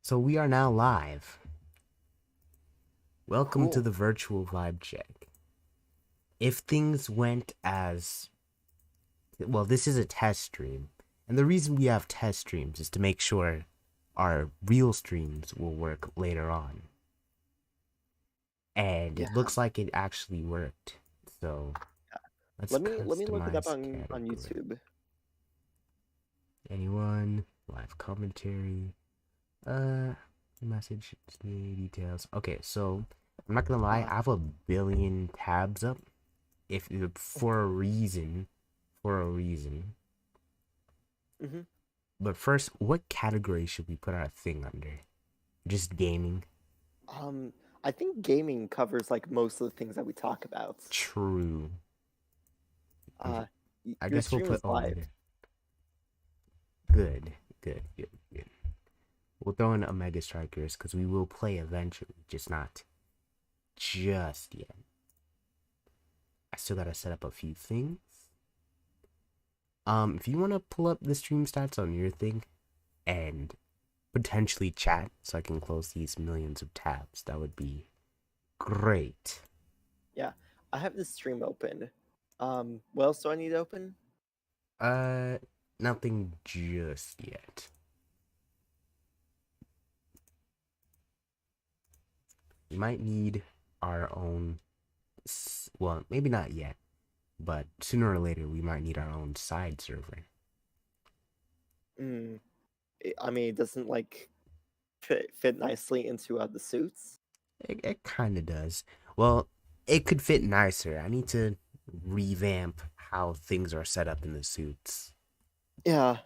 So we are now live. Welcome to Cool. the virtual vibe check. If things went as well, this is a test stream. And the reason we have test streams is to make sure our real streams will work later on. And Yeah. it looks like it actually worked. So let's Let me look it up customize on category. YouTube. Anyone? Live commentary. Uh message details. Okay, so I'm not gonna lie, Uh, I have a billion tabs up. If for a reason, for a reason. hmm But first, what category should we put our thing under? Just gaming? um, I think gaming covers like most of the things that we talk about. True. Uh, I your guess we'll stream put is live. over. Good, good. We'll throw in Omega Strikers because we will play eventually, just not just yet. I still gotta set up a few things. If you wanna pull up the stream stats on your thing and potentially chat so I can close these millions of tabs, that would be great. Yeah, I have this stream open. What else do I need to open? Uh, Nothing just yet. We might need our own. Well, maybe not yet, but sooner or later we might need our own side server. Mm, I mean, it doesn't like fit nicely into the suits. It kind of does. Well, it could fit nicer. I need to revamp how things are set up in the suits. Yeah.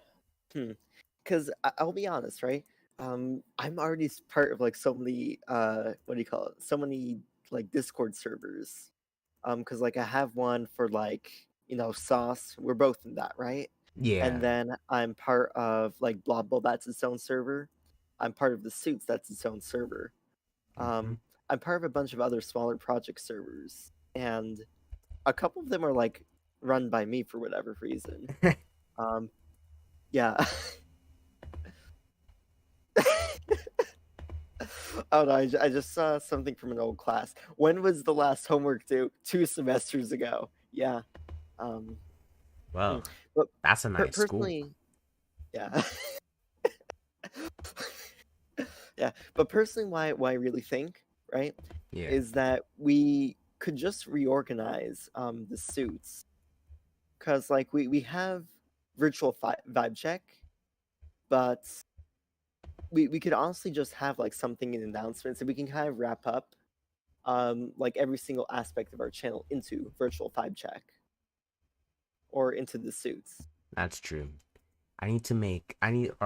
Because I'll be honest, right? I'm already part of like so many what do you call it? So many like Discord servers. Because like I have one for like Sauce. We're both in that, right? And Yeah. then I'm part of like Blobble. That's its own server. I'm part of the Suits. That's its own server. Mm-hmm. I'm part of a bunch of other smaller project servers, and a couple of them are like run by me for whatever reason. Um, yeah. Oh no, I just saw something from an old class. When was the last homework due? 2 semesters ago. Yeah. Um, Well, but that's a nice school. personally, yeah. Yeah. But personally, why I really think, right, Yeah. is that we could just reorganize the suits. Because like we have virtual vibe check, but we could honestly just have like something in announcements and we can kind of wrap up like every single aspect of our channel into virtual vibe check or into the suits. That's true. All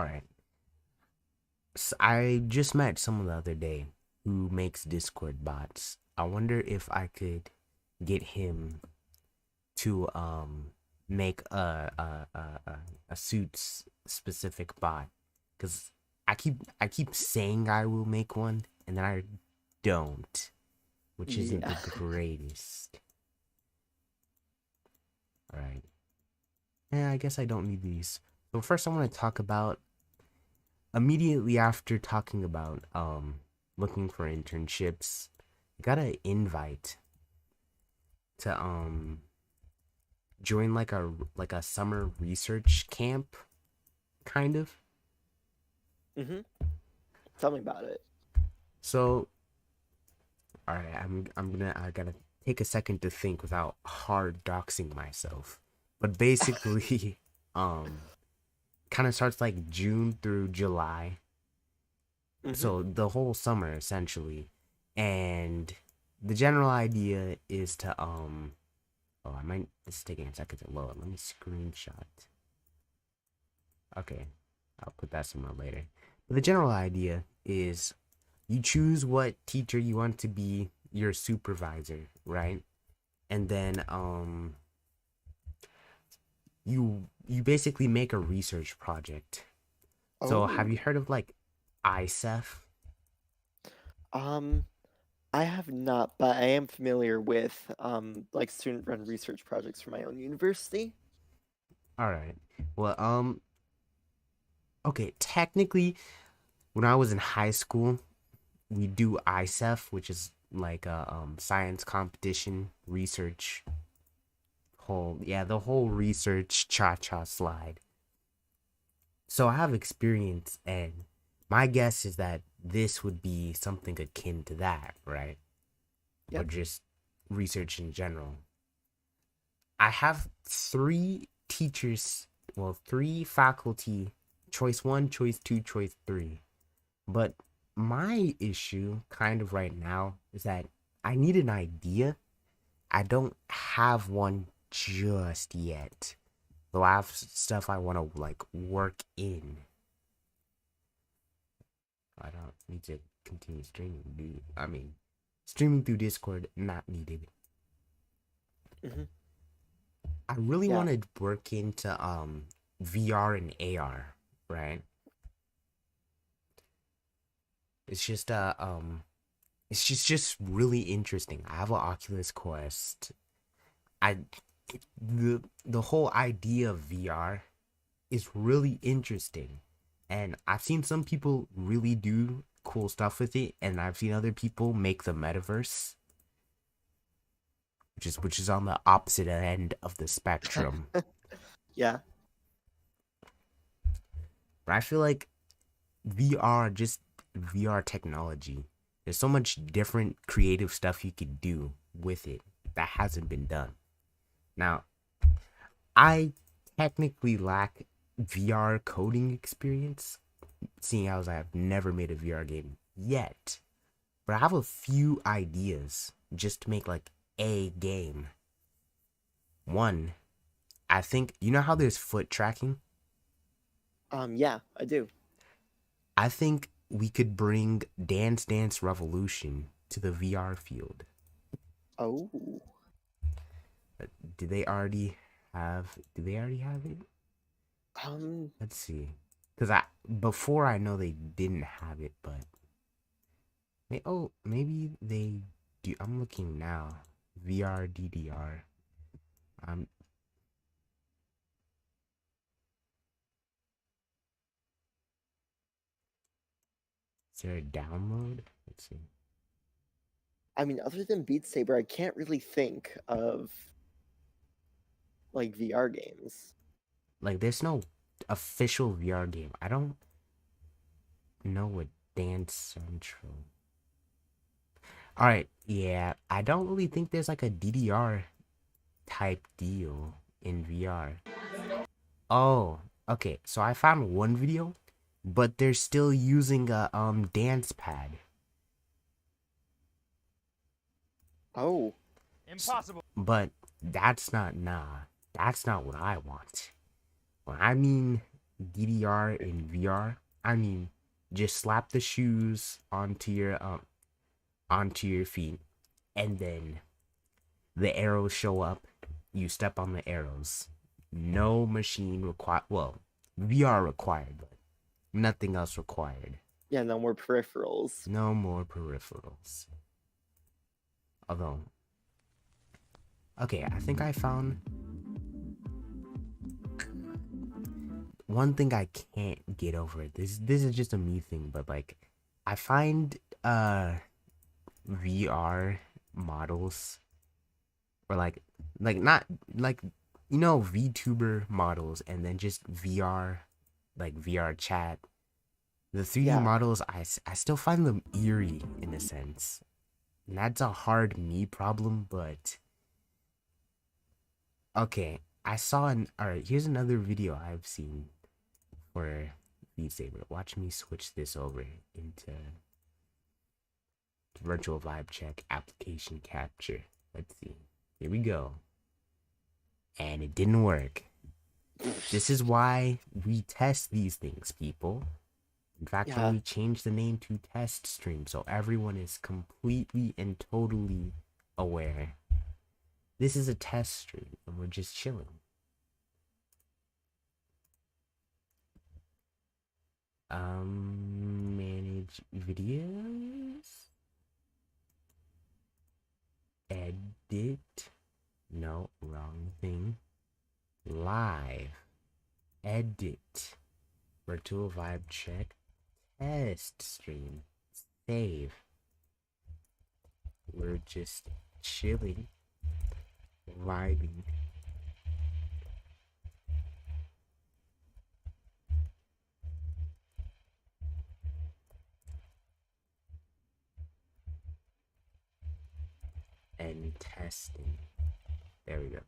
right. I just met someone the other day who makes Discord bots. I wonder if I could get him to make a suits specific bot because I keep saying I will make one and then I don't, which isn't Yeah. the greatest. All right. Yeah, I guess I don't need these. So first, I want to talk about immediately after talking about looking for internships. I got an invite to join like a summer research camp, kind of. hmm Tell me about it. So, all right, I gotta take a second to think without hard doxing myself. But basically, um, kind of starts like June through July, hmm so the whole summer essentially, and the general idea is to oh, I might. This is taking a second to load. Let me screenshot. Okay, I'll put that somewhere later. But the general idea is you choose what teacher you want to be your supervisor, right? And then you basically make a research project. So have Oh. you heard of like ISEF? Um, I have not, but I am familiar with like student run research projects for my own university. All right. Well, okay, technically when I was in high school, we do ISEF, which is like a science competition research the whole research cha-cha slide. So I have experience, and my guess is that this would be something akin to that, right? Or Yep. just research in general. I have three teachers, well, three faculty, choice one, choice two, choice three. But my issue, kind of right now, is that I need an idea. I don't have one just yet. Though I have stuff I want to like work in. I don't need to continue streaming, dude. I mean, streaming through Discord, not needed. Hmm. I really Yeah. want to work into VR and AR, right? It's just it's just really interesting. I have an Oculus Quest. I the whole idea of VR is really interesting. And I've seen some people really do cool stuff with it, and I've seen other people make the metaverse, which is on the opposite end of the spectrum. Yeah. But I feel like VR, just VR technology, there's so much different creative stuff you could do with it that hasn't been done. Now, I technically lack VR coding experience, seeing as I've never made a VR game yet. But I have a few ideas just to make like a game. One, I think you know how there's foot tracking? Yeah, I do. I think we could bring Dance Dance Revolution to the VR field. Oh. Do they already do they already have it? Um. Let's see. Cuz I before I know they didn't have it, but maybe they do. I'm looking now. VR DDR. Um is there a download? Let's see. I mean, other than Beat Saber, I can't really think of like VR games. Like there's no official VR game. I don't know what Dance Central. All right, yeah, I don't really think there's like a DDR type deal in VR. Oh, okay. So I found one video, but they're still using a dance pad. Oh. Impossible. But that's not nah. That's not what I want. When I mean DDR in VR, I mean just slap the shoes onto your feet, and then the arrows show up. You step on the arrows. No machine required. Well, VR required, but nothing else required. Yeah, no more peripherals. No more peripherals. Although, okay, I think I found one thing I can't get over. This is just a me thing, but like, I find VR models, or like not like VTuber models, and then just VR, like VR chat. The 3D Yeah. models, I still find them eerie in a sense. And that's a hard me problem, but okay. I saw alright, here's another video I've seen for VSaber. Watch me switch this over into virtual Vibecheck application capture. Let's see. Here we go. And it didn't work. This is why we test these things, people. In fact, Yeah. we changed the name to Test Stream so everyone is completely and totally aware. This is a test stream and we're just chilling. Manage videos. Edit. No, wrong thing. Live. Edit. Virtual Vibecheck. test stream. Save. We're just chilling, vibing. And testing. There we go.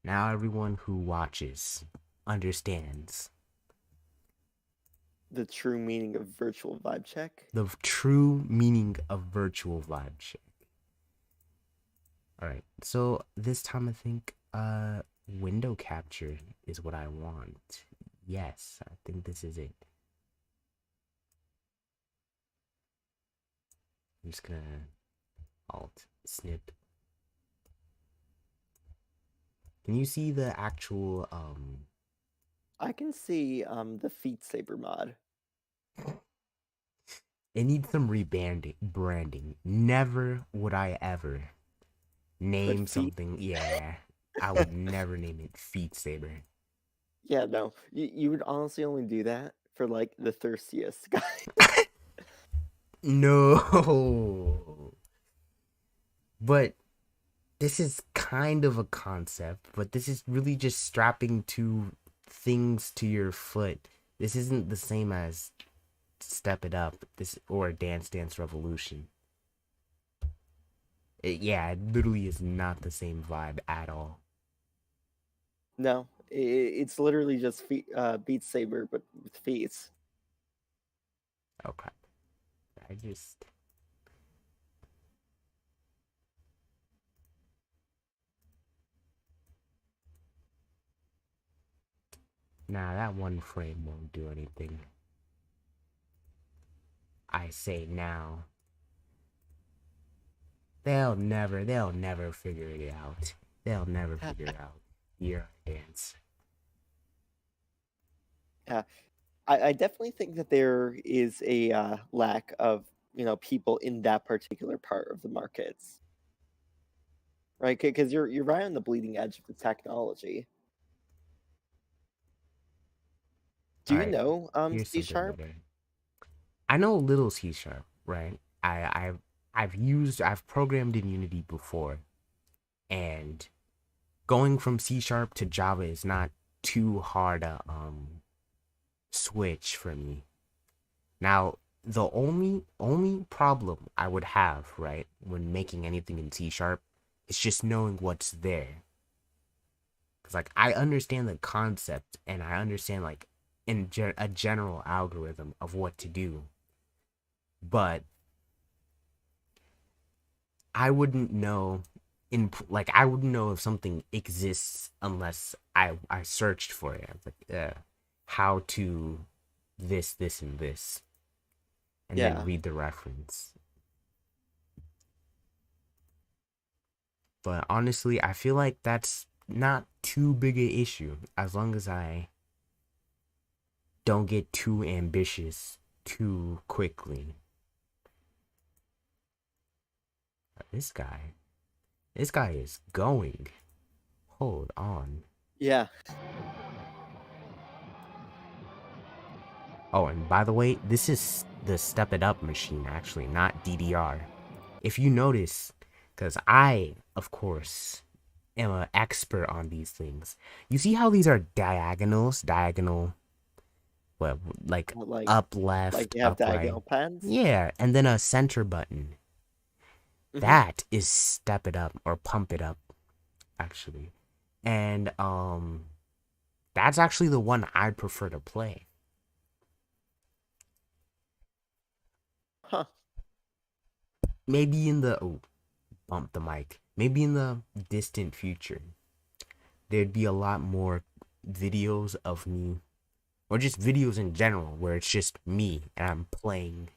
Now everyone who watches understands The true meaning of virtual vibe check. the true meaning of virtual vibe check. All right, so this time I think window capture is what I want. Yes, I think this is it. I'm just gonna alt snip. Can you see the actual I can see the Feet Saber mod. it needs some branding. Never would I ever name feet. something. Yeah, I would never name it Feet Saber. Yeah, no. You would honestly only do that for like the thirstiest guy. No. But this is kind of a concept, but this is really just strapping two things to your foot. This isn't the same as Step It Up, this or Dance Dance Revolution. It literally is not the same vibe at all. No, it's literally just Beat Saber, but with feet. Okay. I just Nah, that one frame won't do anything. I say now. They'll never figure it out. They'll never figure it out. Your dance. Yeah, I definitely think that there is a lack of people in that particular part of the markets, right? Because you're right on the bleeding edge of the technology. Do All you right, know here's C something sharp? better. I know a little C sharp, right? I've programmed in Unity before, and going from C sharp to Java is not too hard a switch for me. Now, the only problem I would have, right, when making anything in C sharp is just knowing what's there. Cuz like I understand the concept and I understand like a general algorithm of what to do. But I wouldn't know I wouldn't know if something exists unless I searched for it. Like how to this and this, and then Yeah. read the reference. But honestly, I feel like that's not too big a issue as long as I don't get too ambitious too quickly. This guy is going. Hold on. Yeah. Oh, and by the way, this is the Step It Up machine, actually, not DDR. If you notice, because I, of course, am an expert on these things. You see how these are diagonals? Diagonal, what, like Like up, like left, you have up, right? diagonal pads. Yeah, and then a center button. That is Step It Up or Pump It Up, actually. And that's actually the one I prefer to play. Huh. Maybe in the bump the mic. Maybe in the distant future, there'd be a lot more videos of me, or just videos in general, where it's just me and I'm playing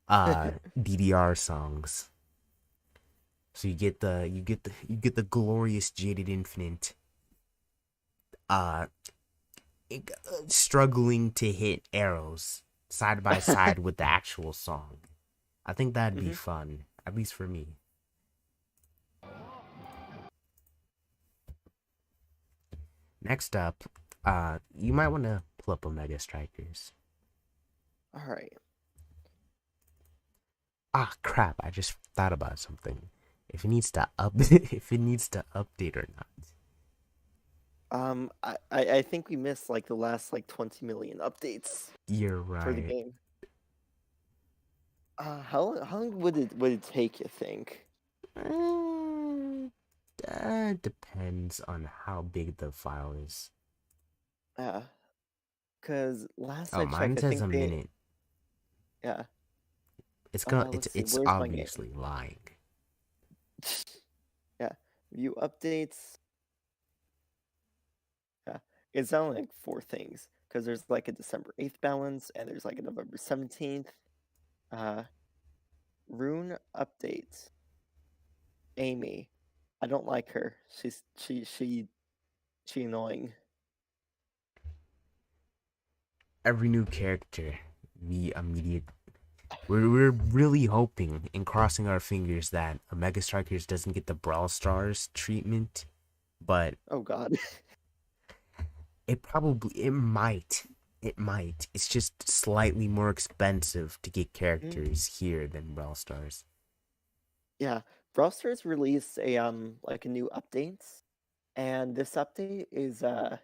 DDR songs. So you get the glorious Jaded Infinite uh struggling to hit arrows side by side with the actual song. I think that'd be fun, at least for me. Next up, You might want to pull up Omega Strikers. All right. Ah, crap! I just thought about something. If it needs to up, if it needs to update or not. I think we missed like the last like 20 million updates You're for the right. game. How long would it take, you think? Uh, that depends on how big the file is. Yeah, because last Oh, I mine checked, I says think a they minute. yeah. It's gonna. Let's see, It's where's my game? obviously lying. Yeah, view updates. Yeah, it's only like four things because there's like a December 8th balance and there's like a November 17th. Uh, Rune update. Amy, I don't like her. She annoying. Every new character, the immediate. We're really hoping and crossing our fingers that Omega Strikers doesn't get the Brawl Stars treatment, but Oh God. it might. It's just slightly more expensive to get Mm, characters here than Brawl Stars. yeah, Brawl Stars released a like a new update, and this update is I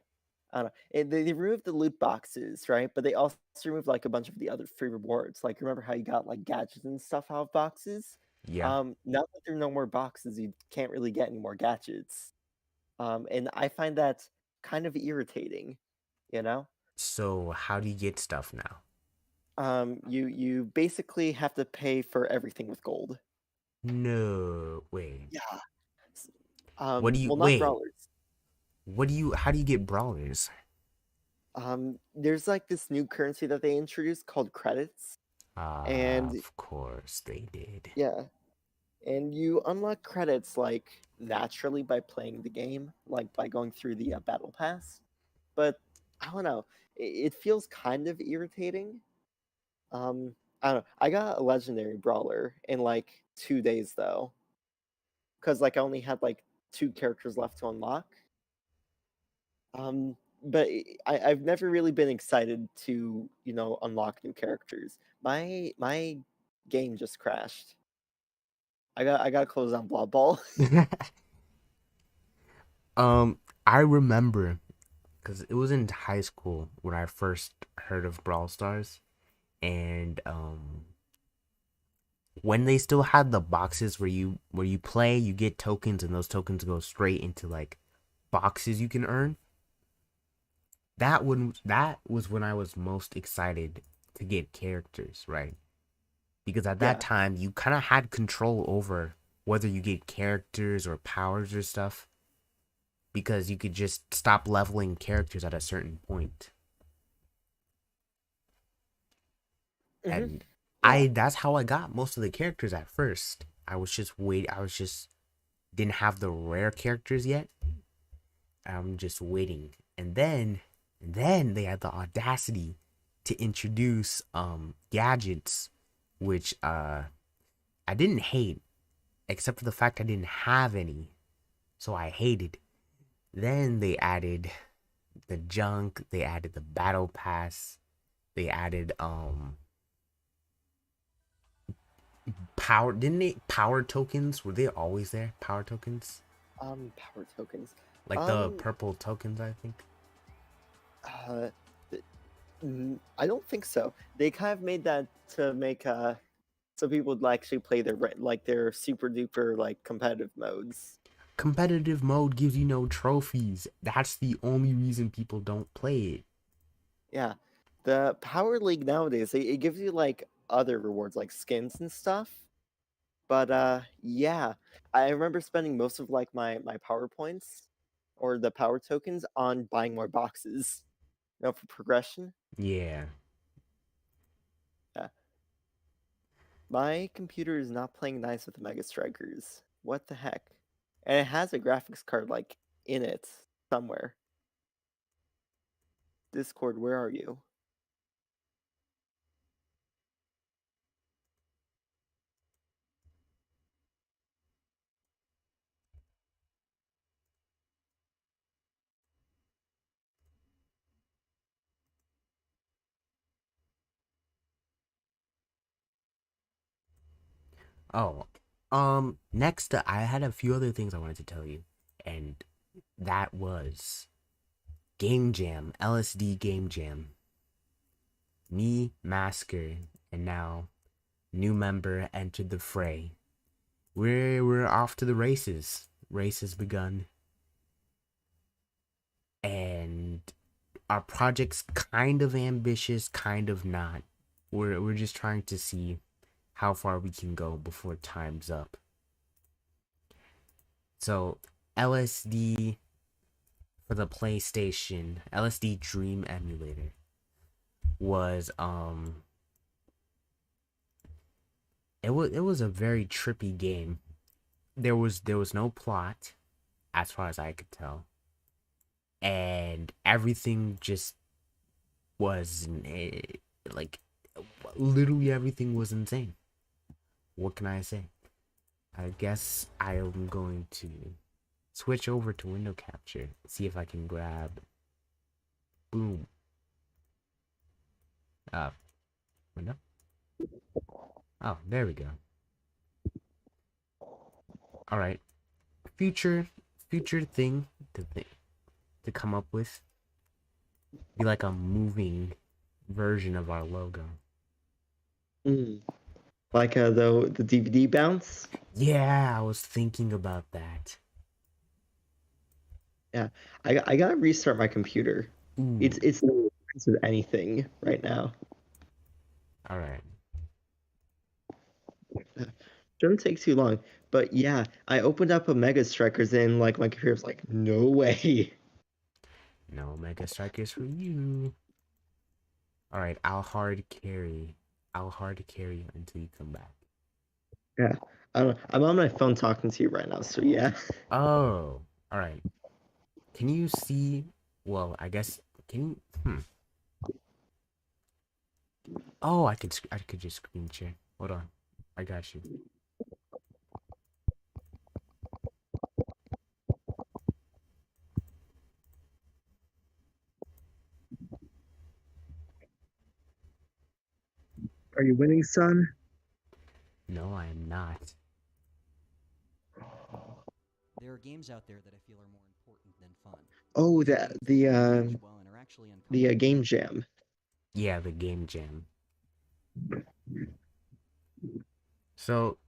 don't know. They removed the loot boxes, right? But they also removed like a bunch of the other free rewards. Like remember how you got like gadgets and stuff out of boxes? Yeah. Now that there are no more boxes, you can't really get any more gadgets. And I find that kind of irritating, you know? So how do you get stuff now? You basically have to pay for everything with gold. No, wait. Yeah. What do you Well, not wait? brawlers. What do you? How do you get brawlers? There's like this new currency that they introduced called credits, and Of course they did. yeah, and you unlock credits like naturally by playing the game, like by going through the battle pass. But I don't know, it feels kind of irritating. I don't know. I got a legendary brawler in like 2 days though, because like I only had like two characters left to unlock. But I've never really been excited to unlock new characters. My game just crashed. I got to close on Blood Ball. um, I remember because it was in high school when I first heard of Brawl Stars, and when they still had the boxes where you play, you get tokens, and those tokens go straight into like boxes you can earn. That was when I was most excited to get characters, right? Because at that Yeah. time you kind of had control over whether you get characters or powers or stuff because you could just stop leveling characters at a certain point. Hmm. And Yeah. I that's how I got most of the characters at first. I was just didn't have the rare characters yet. I'm just waiting. And then they had the audacity to introduce gadgets which I didn't hate except for the fact I didn't have any. So I hated. Then they added the junk, they added the battle pass, they added power, didn't they? Power tokens, were they always there? Power tokens, Power tokens. like the Um. purple tokens, I think. Uh. I don't think so. They kind of made that to make so people would actually play like their super duper like competitive modes. Competitive mode gives you no trophies. That's the only reason people don't play it. Yeah. The Power League nowadays, it gives you like other rewards like skins and stuff. But yeah, I remember spending most of like my power points or the power tokens on buying more boxes. For progression. Yeah. Yeah. My computer is not playing nice with the Mega Strikers. What the heck? And it has a graphics card like in it somewhere. Discord, where are you? Oh, next I had a few other things I wanted to tell you, and that was Game Jam, LSD Game Jam. Me, Masker, and now new member entered the fray. We're off to the races. Race has begun, and our project's kind of ambitious, kind of not. We're just trying to see how far we can go before time's up. So LSD for the PlayStation, LSD Dream Emulator was it was a very trippy game. There was no plot as far as I could tell. And everything just was like literally everything was insane. What can I say? I guess I am going to switch over to window capture, see if I can grab boom. Uh window. Oh, there we go. All right. Future future thing to come up with be like a moving version of our logo. Mm. Like the DVD bounce. Yeah, I was thinking about that. Yeah, I gotta restart my computer. Ooh, It's no sense with anything right now. all right. Shouldn't take too long. But yeah, I opened up a Mega Strikers and like my computer's like, no way. No Mega Strikers for you. All right, I'll hard carry. I'll hard carry you until you come back. Yeah. I don't know. I'm on my phone talking to you right now, so yeah. Oh, all right. Can you see? Well, I guess can you? Oh, I could just screen share. Hold on, I got you. Are you winning, son? No, I am not. There are games out there that I feel are more important than fun. Oh, These are games that engage well and are actually the uncomfortable. game jam. Yeah, the game jam. So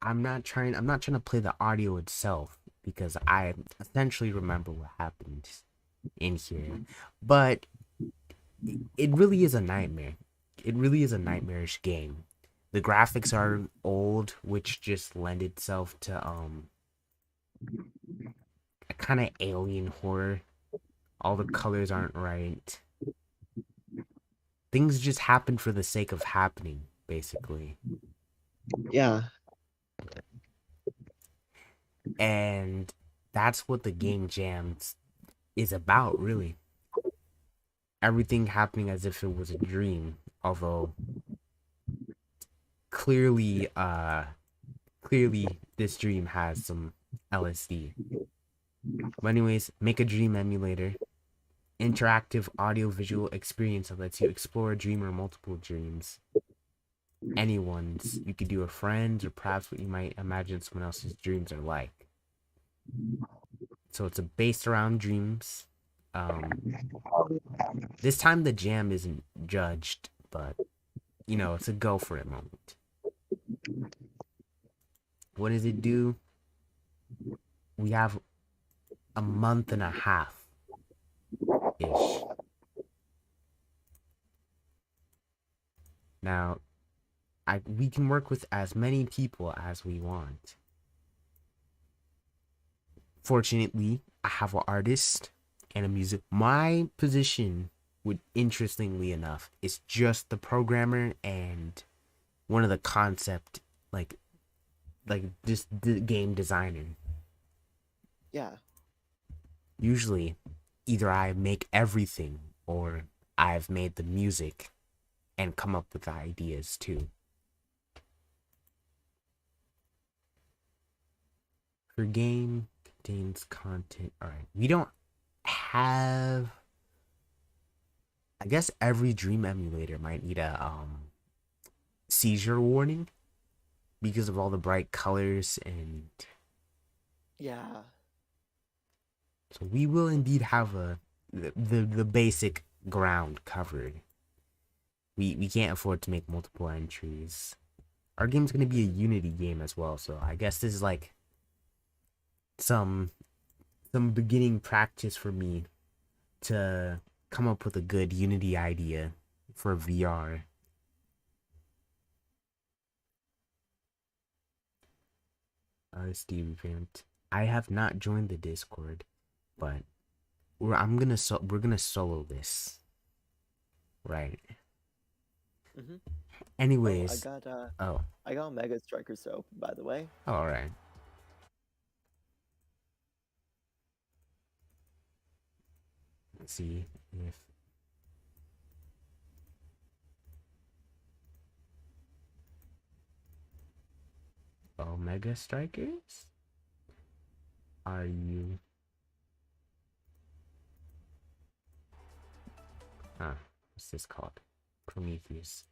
I'm not trying to play the audio itself because I essentially remember what happened in here. But it really is a nightmare. It really is a nightmarish game. The graphics are old, which just lend itself to a kind of alien horror. All the colors aren't right. Things just happen for the sake of happening, basically. Yeah. And that's what the game jams is about, really. Everything happening as if it was a dream, although clearly this dream has some LSD. But anyways, make a dream emulator. Interactive audio visual experience that lets you explore a dream or multiple dreams. Anyone's. You could do a friend's or perhaps what you might imagine someone else's dreams are like. So it's based around dreams. This time the jam isn't judged, but it's a go for it moment. What does it do? We have a month and a half ish. Now, we can work with as many people as we want. Fortunately, I have an artist and a music. My position would, interestingly enough, is just the programmer and one of the concept, like just the game designer. Yeah. Usually, either I make everything or I've made the music and come up with the ideas too. Her game contains content. All right, we don't have I guess every dream emulator might need a seizure warning because of all the bright colors, and Yeah. so we will indeed have the basic ground covered. We can't afford to make multiple entries. Our game's gonna be a Unity game as well, so I guess this is like some beginning practice for me to come up with a good Unity idea for VR. Steve Vant. I have not joined the Discord, but we're gonna solo this, right? Mm-hmm. Anyways, oh, I got Mega Striker soap, by the way. all right. Let's see if Omega Strikers, are you? What's this called? Prometheus.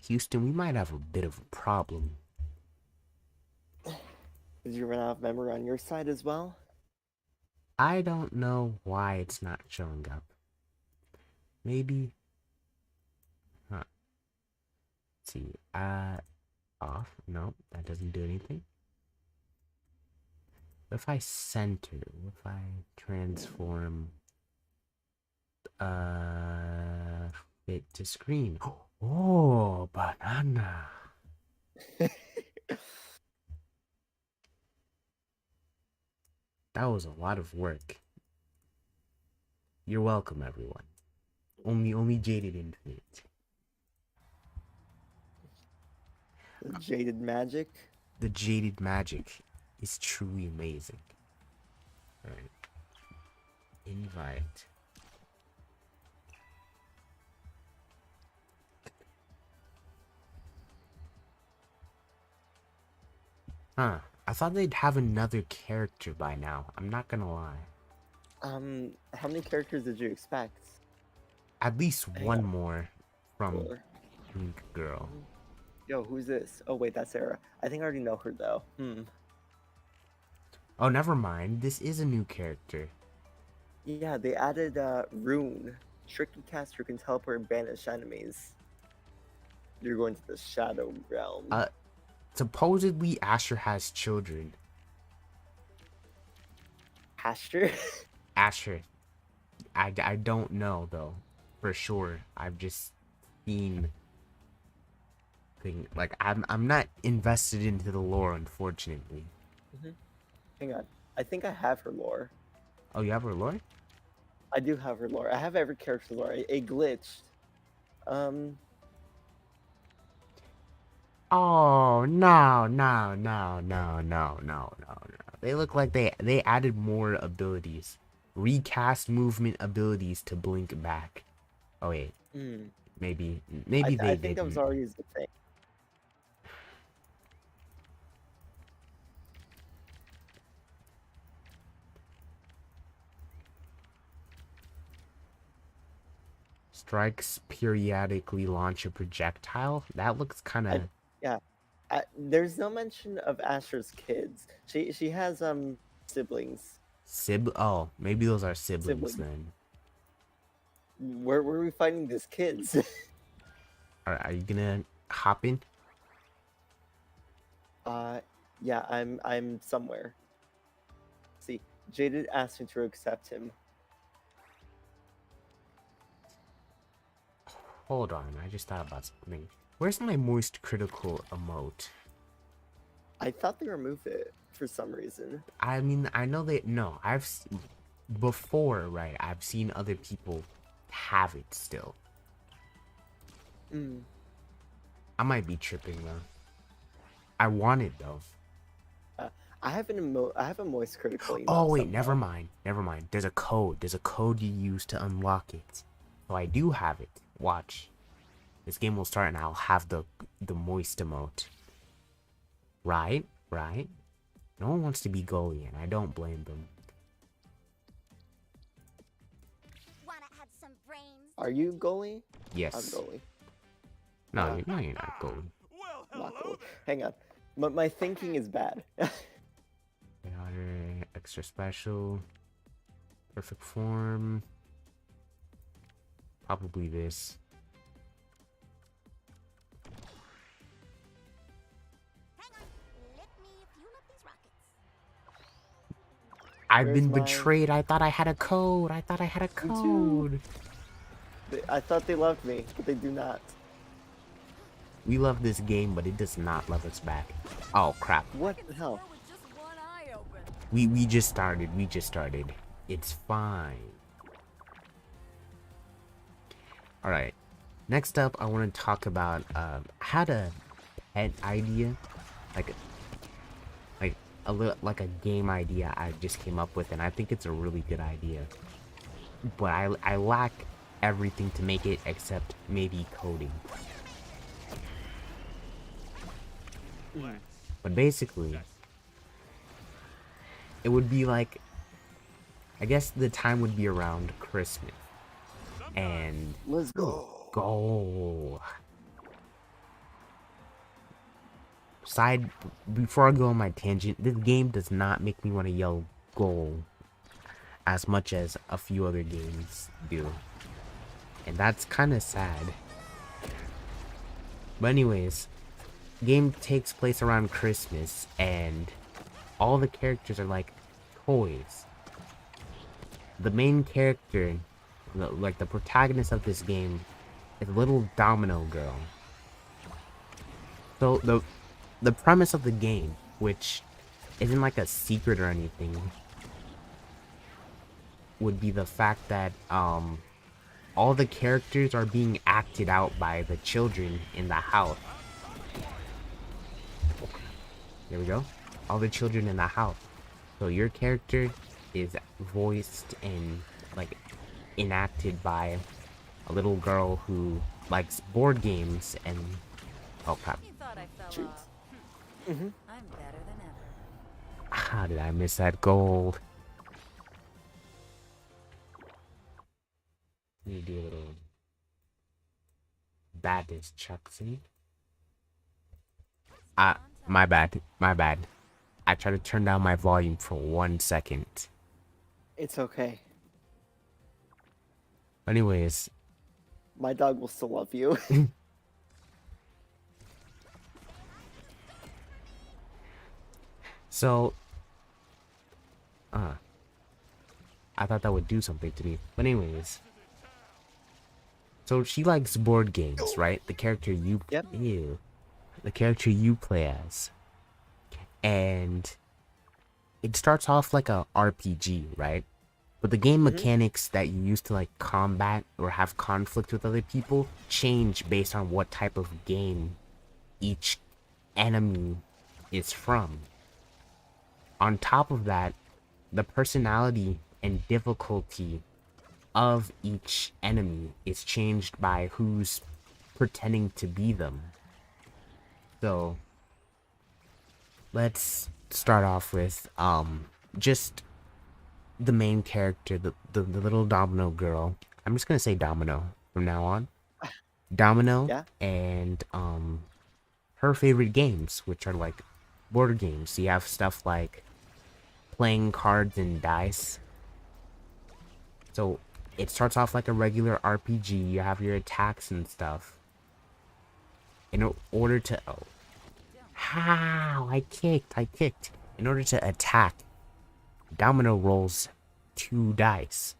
Houston, we might have a bit of a problem. Did you run out of memory on your side as well? I don't know why it's not showing up. Maybe. Huh. Let's see. Off. No, that doesn't do anything. If I center, if I transform fit to screen. Oh, banana. That was a lot of work. You're welcome, everyone. Only Jaded Infinite. The Jaded Magic. The Jaded Magic is truly amazing. Alright. Invite. Huh. I thought they'd have another character by now. I'm not gonna lie. How many characters did you expect? At least one more from Four. Pink Girl. Yo, who's this? Oh wait, that's Sarah. I think I already know her though. Oh, never mind. This is a new character. Yeah, they added Rune. Tricky caster who can teleport and banish enemies. You're going to the Shadow Realm. Supposedly Asher has children. Asher? Asher. I don't know though. For sure. I've just seen thing like I'm not invested into the lore, unfortunately. Hang on. I think I have her lore. Oh, you have her lore? I do have her lore. I have every character lore. It glitched. Oh no. They look like they added more abilities. Recast movement abilities to blink back. Oh wait. Maybe they I think didn't. I'm sorry is the thing. Strikes periodically launch a projectile. That looks kind of. Yeah. There's no mention of Asher's kids. She has siblings. Oh, maybe those are siblings then. Where are we finding these kids? Are you gonna hop in? Yeah, I'm somewhere. See, Jaded asked me to accept him. Hold on, I just thought about something. Where's my moist critical emote? I thought they removed it for some reason. I mean, I know they no. Before, right? I've seen other people have it still. I might be tripping though. I want it though. I have a moist critical emote. Oh wait, never mind. There's a code. There's a code you use to unlock it. So I do have it. Watch. This game will start and I'll have the moist emote. Right? Right? No one wants to be goalie, and I don't blame them. Wanna add some brains? Are you goalie? Yes. I'm goalie. No, you're not goalie. Not goalie. Hang on. My thinking is bad. Order extra special. Perfect form. Probably this. Hang on. Let me fuel up these rockets. I've Where's been my- betrayed. I thought I had a code. I too. I thought they loved me, but they do not. We love this game, but it does not love us back. Oh crap. What the hell? With just one eye open. We just started. We just started. It's fine. Alright. Next up, I want to talk about I had a pet idea. Like a little like a game idea I just came up with, and I think it's a really good idea. But I lack everything to make it except maybe coding. But basically, it would be like, I guess the time would be around Christmas. And Let's go. goal. Before I go on my tangent, this game does not make me want to yell goal as much as a few other games do. And that's kind of sad. But anyways, game takes place around Christmas, and all the characters are like toys. The main character, like the protagonist of this game, is a little domino girl. So the premise of the game, which isn't like a secret or anything, would be the fact that all the characters are being acted out by the children in the house. There we go. All the children in the house. So your character is voiced and like enacted by a little girl who likes board games and oh crap. You thought I fell Shoot. off. Mm-hmm. I'm better than ever. How did I miss that gold? Let me do a little badness chuck scene. My bad. I tried to turn down my volume for 1 second. It's okay. Anyways, My dog will still love you. so I thought that would do something to me. But anyways, so she likes board games, right? The character you Yep. Ew. The character you play as. And it starts off like a RPG, right? But the game mechanics that you use to like combat or have conflict with other people change based on what type of game each enemy is from. On top of that, the personality and difficulty of each enemy is changed by who's pretending to be them. So let's start off with just the main character, the little domino girl. I'm just gonna say Domino from now on. Domino. Yeah. And her favorite games, which are like board games. So you have stuff like playing cards and dice. So it starts off like a regular RPG. You have your attacks and stuff. In order to I kicked. In order to attack, Domino rolls 2 dice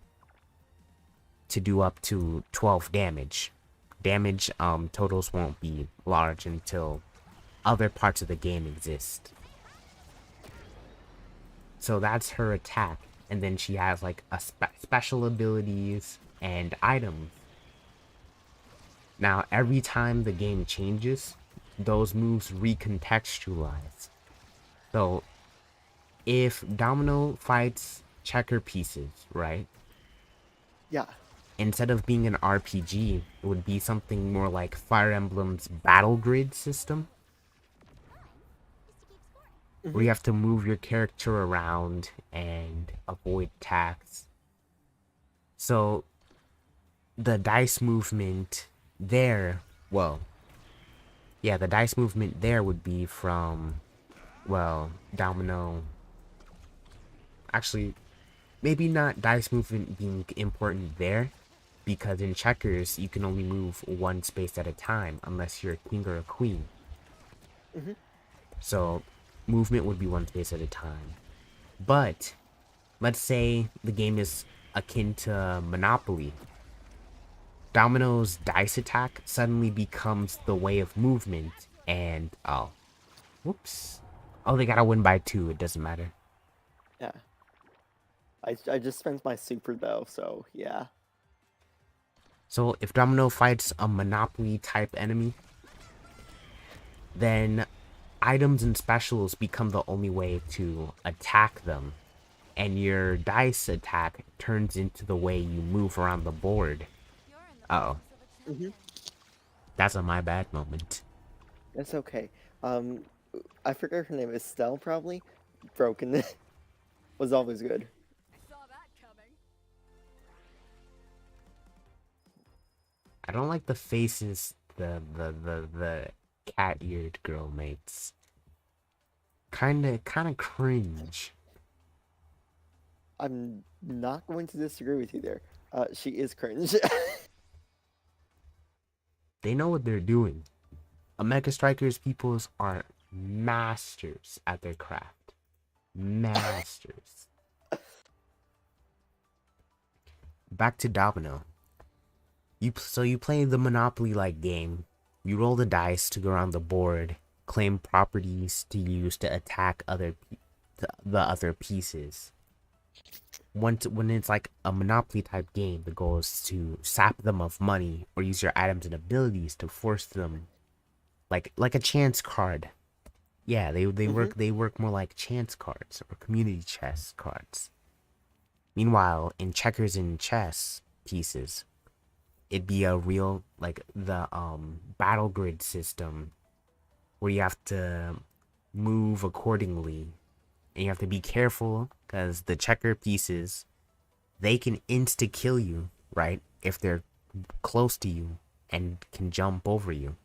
to do up to 12 damage. Damage totals won't be large until other parts of the game exist. So that's her attack, and then she has like a special abilities and items. Now every time the game changes, those moves recontextualize. So if Domino fights checker pieces, right? Yeah. instead of being an RPG, it would be something more like Fire Emblem's battle grid system, where you have to move your character around and avoid attacks. So the dice movement there, the dice movement there would be from, domino. Actually, maybe not dice movement being important there, because in checkers, you can only move one space at a time, unless you're a king or a queen. So, movement would be one space at a time. But, let's say the game is akin to Monopoly. Domino's dice attack suddenly becomes the way of movement, and, whoops. Oh, they gotta win by 2, it doesn't matter. Yeah. I just spent my super though, so yeah. So if Domino fights a Monopoly type enemy, then items and specials become the only way to attack them. And your dice attack turns into the way you move around the board. Uh-oh. That's a my bad moment. That's okay. I forget her name. Estelle, probably? Broken. Was always good. I don't like the faces the cat-eared girl makes. Kinda cringe. I'm not going to disagree with you there. She is cringe. They know what they're doing. Omega Strikers peoples are masters at their craft. Masters. Back to Domino. You play the Monopoly-like game. You roll the dice to go around the board, claim properties to use to attack the other pieces. When it's like a Monopoly type game, the goal is to sap them of money or use your items and abilities to force them, like a chance card. Yeah, they work more like chance cards or community chess cards. Meanwhile, in checkers and chess pieces, it'd be a real, like, the battle grid system where you have to move accordingly, and you have to be careful because the checker pieces, they can insta kill you, right, if they're close to you and can jump over you,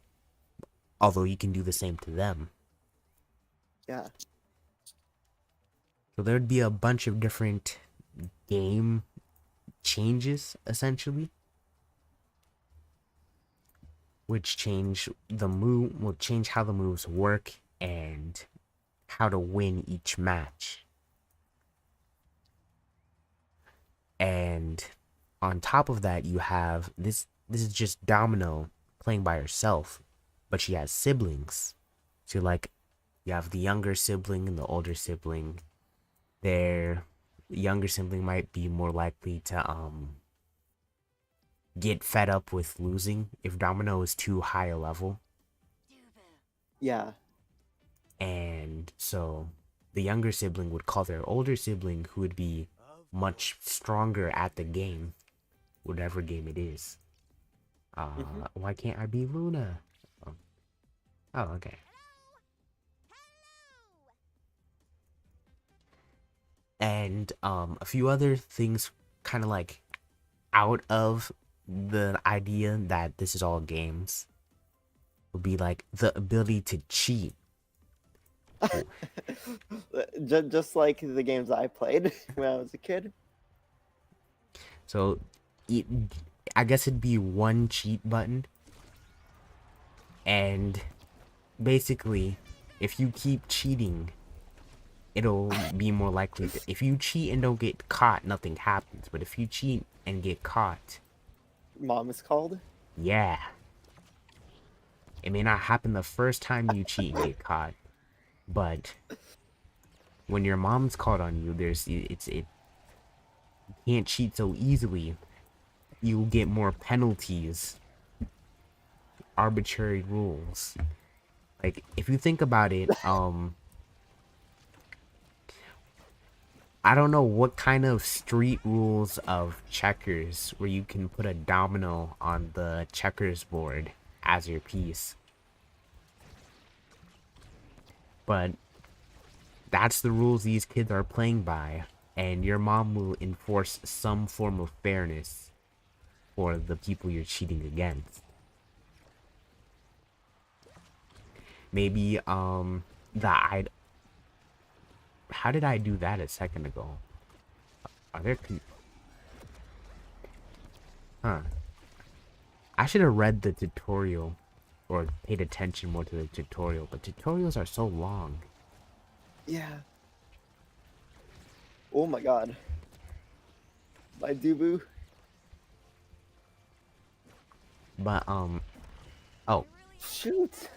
although you can do the same to them. Yeah. So there'd be a bunch of different game changes, essentially, which change how the moves work and how to win each match. And on top of that, you have this is just Domino playing by herself, but she has siblings. So like, you have the younger sibling and the older sibling. Their younger sibling might be more likely to get fed up with losing if Domino is too high a level. Yeah. And so the younger sibling would call their older sibling, who would be much stronger at the game, whatever game it is. Why can't I be Luna? Oh, okay. And a few other things kind of like out of the idea that this is all games would be like the ability to cheat. Just like the games I played when I was a kid. So I guess it'd be one cheat button, and basically if you keep cheating, it'll be more likely that if you cheat and don't get caught, nothing happens. But if you cheat and get caught, Mom is called? yeah, it may not happen the first time you cheat and get caught, but when your mom's called on you, you can't cheat so easily. You'll get more penalties, arbitrary rules. Like, if you think about it, I don't know what kind of street rules of checkers where you can put a domino on the checkers board as your piece. But that's the rules these kids are playing by, and your mom will enforce some form of fairness for the people you're cheating against. Maybe how did I do that a second ago? Are there huh? I should have read the tutorial or paid attention more to the tutorial, but tutorials are so long. Yeah. Oh my god. My doo-boo. But oh, Shoot.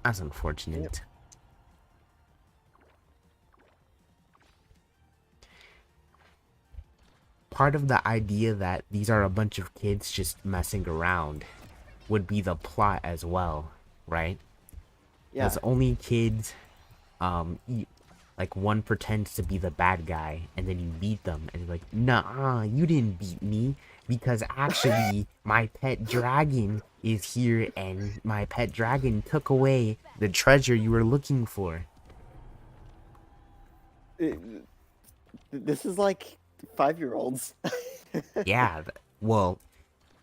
that's unfortunate. Part of the idea that these are a bunch of kids just messing around would be the plot as well, right? Yeah. Because only kids, like one pretends to be the bad guy, and then you beat them, and you're like, nah, you didn't beat me, because actually my pet dragon is here, and my pet dragon took away the treasure you were looking for. This is like 5-year-olds. Yeah, well,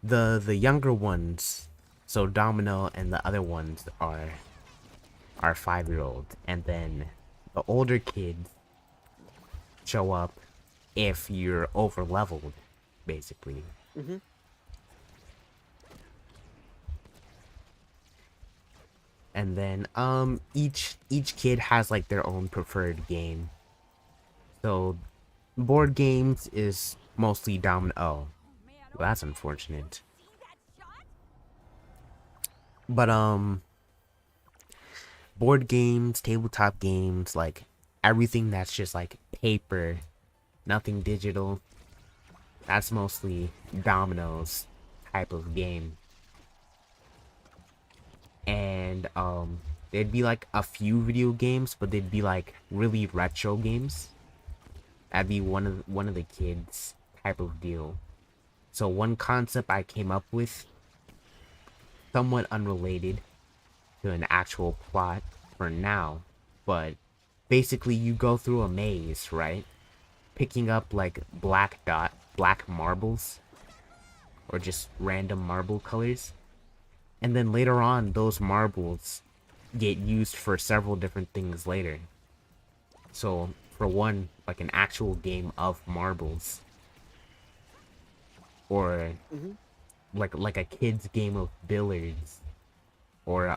the younger ones, so Domino and the other ones are 5-year-olds, and then the older kids show up if you're over leveled, basically. Mm-hmm. And then each kid has like their own preferred game. So board games is mostly Domino. Oh, well, that's unfortunate. But board games, tabletop games, like everything that's just like paper, nothing digital, that's mostly Domino's type of game. And there'd be like a few video games, but they'd be like really retro games. That'd be one of the kids type of deal. So one concept I came up with, somewhat unrelated to an actual plot for now, but basically you go through a maze, right? Picking up like black marbles, or just random marble colors. And then later on, those marbles get used for several different things later. So for one, like an actual game of marbles, or like a kid's game of billiards, or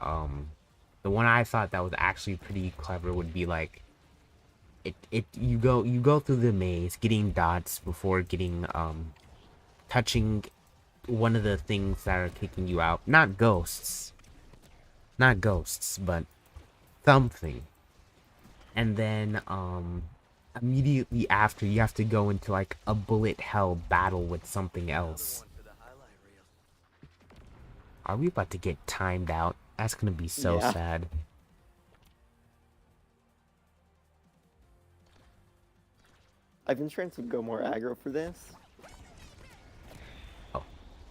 the one I thought that was actually pretty clever would be like you go through the maze getting dots before getting touching one of the things that are kicking you out. Not ghosts, but something. And then immediately after, you have to go into like a bullet hell battle with something else. Are we about to get timed out? That's gonna be so sad. I've been trying to go more aggro for this. Oh,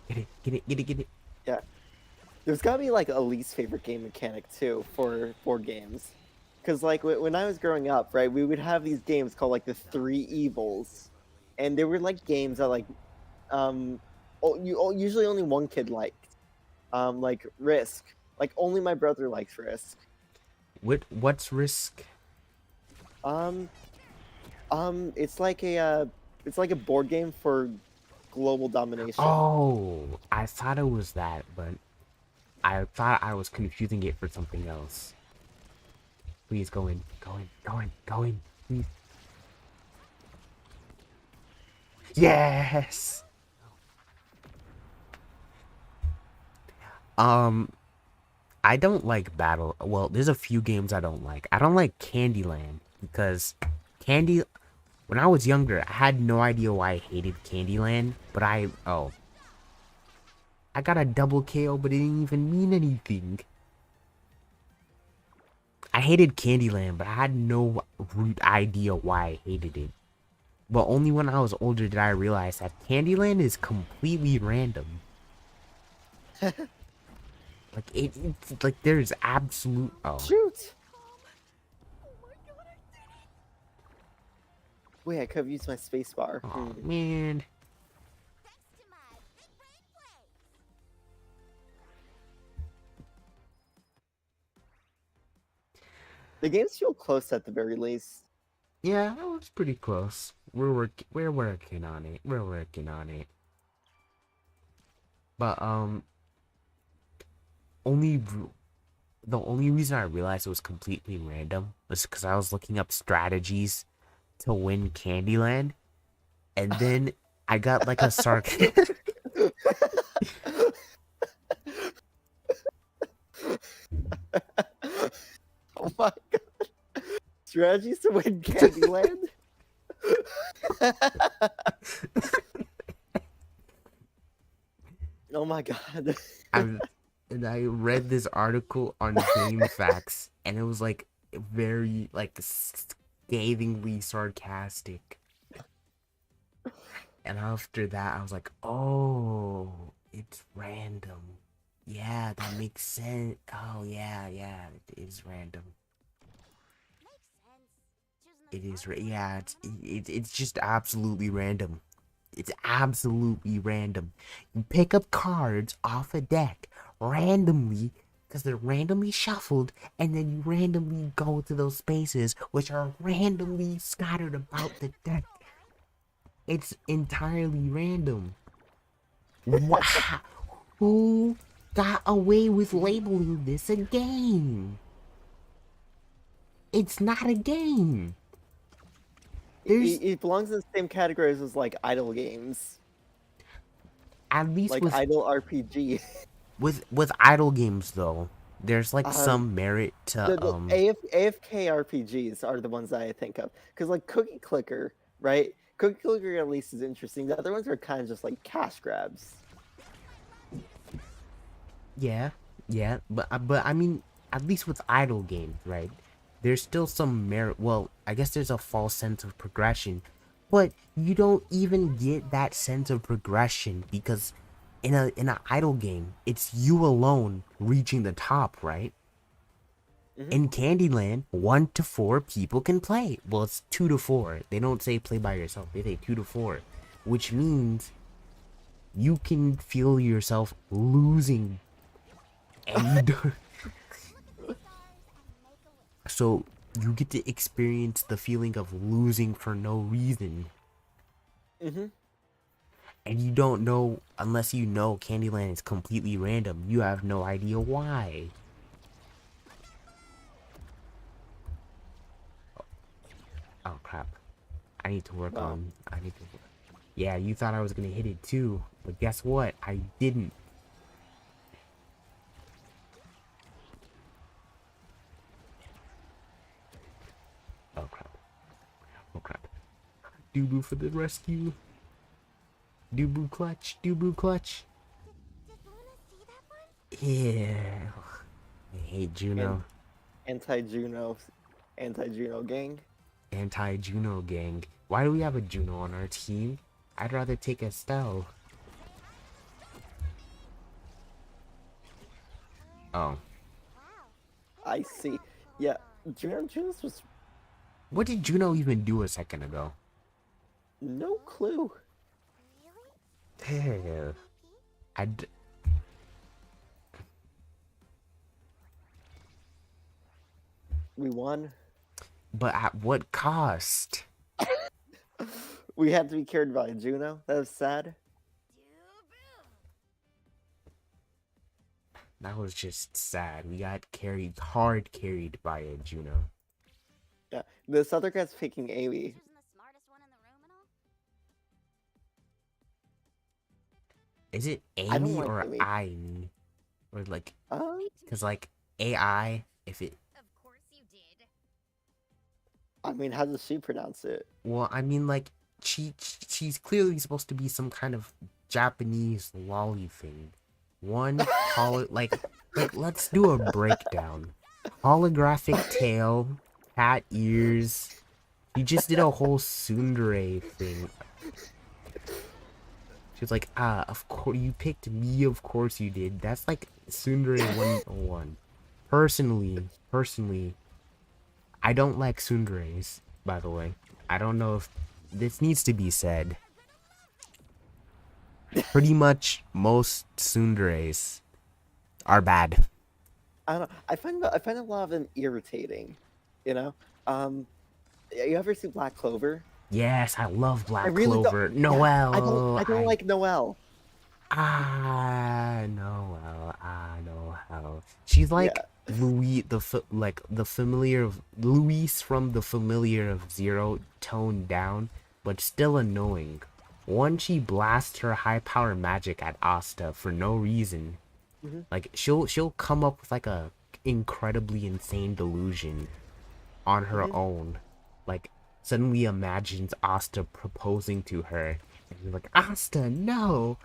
get it. Yeah. There's gotta be like a least favorite game mechanic too for board games. Because like when I was growing up, right, we would have these games called like the Three Evils. And they were like games that like usually only one kid liked. Like Risk. Like only my brother likes Risk. What's Risk? It's like a board game for global domination. Oh, I thought it was that, but I thought I was confusing it for something else. Please go in, please. Yes. I don't like battle. Well, there's a few games I don't like. I don't like Candyland because when I was younger, I had no idea why I hated Candyland, but I got a double KO, but it didn't even mean anything. I hated Candyland, but I had no root idea why I hated it. But only when I was older did I realize that Candyland is completely random. Like it's like there's absolute Shoot! Wait, I could have used my spacebar. Oh man. Thanks to my big brain plays. The games feel close at the very least. Yeah, that was pretty close. We're working on it. We're working on it. But only the only reason I realized it was completely random was because I was looking up strategies to win Candyland, and then I got like a Oh my god. Strategies to win Candyland? Oh my god. and I read this article on Game Facts, and it was like very like scathingly sarcastic. And after that, I was like, "Oh, it's random. Yeah, that makes sense. Oh yeah, it is random. Makes sense. It is. Yeah, it's just absolutely random. It's absolutely random. You pick up cards off a deck randomly because they're randomly shuffled, and then you randomly go to those spaces which are randomly scattered about the deck. It's entirely random. Wow. Who got away with labeling this a game? It's not a game. It belongs in the same categories as like idle games. At least Like with idle RPG. with idle games though, there's like some merit to The AFK RPGs are the ones that I think of. Because like Cookie Clicker, right? Cookie Clicker at least is interesting. The other ones are kind of just like cash grabs. yeah, but I mean, at least with idle games, right? There's still some merit. Well, I guess there's a false sense of progression, but you don't even get that sense of progression because in an idle game, it's you alone reaching the top, right? In Candyland, 1 to 4 people can play. Well, it's 2 to 4. They don't say play by yourself. They say 2 to 4, which means you can feel yourself losing, and you don't. So you get to experience the feeling of losing for no reason. And you don't know, unless you know Candyland is completely random, you have no idea why. Oh crap. I need to work on, yeah, you thought I was gonna hit it too, but guess what? I didn't. Oh crap. Oh crap. Doo-boo for the rescue. Doo-boo clutch. Doo-boo clutch. Did Luna see that one? Yeah. I hate Juno. Anti-Juno gang. Anti-Juno gang. Why do we have a Juno on our team? I'd rather take Estelle. Oh. I see. Yeah, Juno's was What did Juno even do a second ago? no clue. Yeah. We won. But at what cost? We had to be carried by Juno. That was sad. That was just sad. We got hard carried by a Juno. Yeah, this other guy's picking Amy. Choosing the smartest one in the room and all? Is it I don't Amy like or Amy. I? Or like, Um, cause like AI, if it, Of course you did. I mean, how does she pronounce it? well, I mean like she's clearly supposed to be some kind of Japanese lolly thing. One call it like let's do a breakdown. Holographic tail, cat ears. He just did a whole tsundere thing. She was like, of course you picked me, of course you did. That's like tsundere 101. Personally, I don't like tsunderes, by the way. I don't know if this needs to be said. Pretty much most tsunderes are bad. I don't know. I find a lot of them irritating. You know. You ever see Black Clover? Yes, I love I Black really Clover. don't. Yeah, Noelle, I don't like Noelle. Noelle. She's Yeah. like Louis, the familiar of Luis from the Familiar of Zero, toned down, but still annoying. One, she blasts her high power magic at Asta for no reason. Mm-hmm. Like she'll come up with like a incredibly insane delusion on her Mm-hmm. own. Like suddenly imagines Asta proposing to her, and you're like, Asta, no!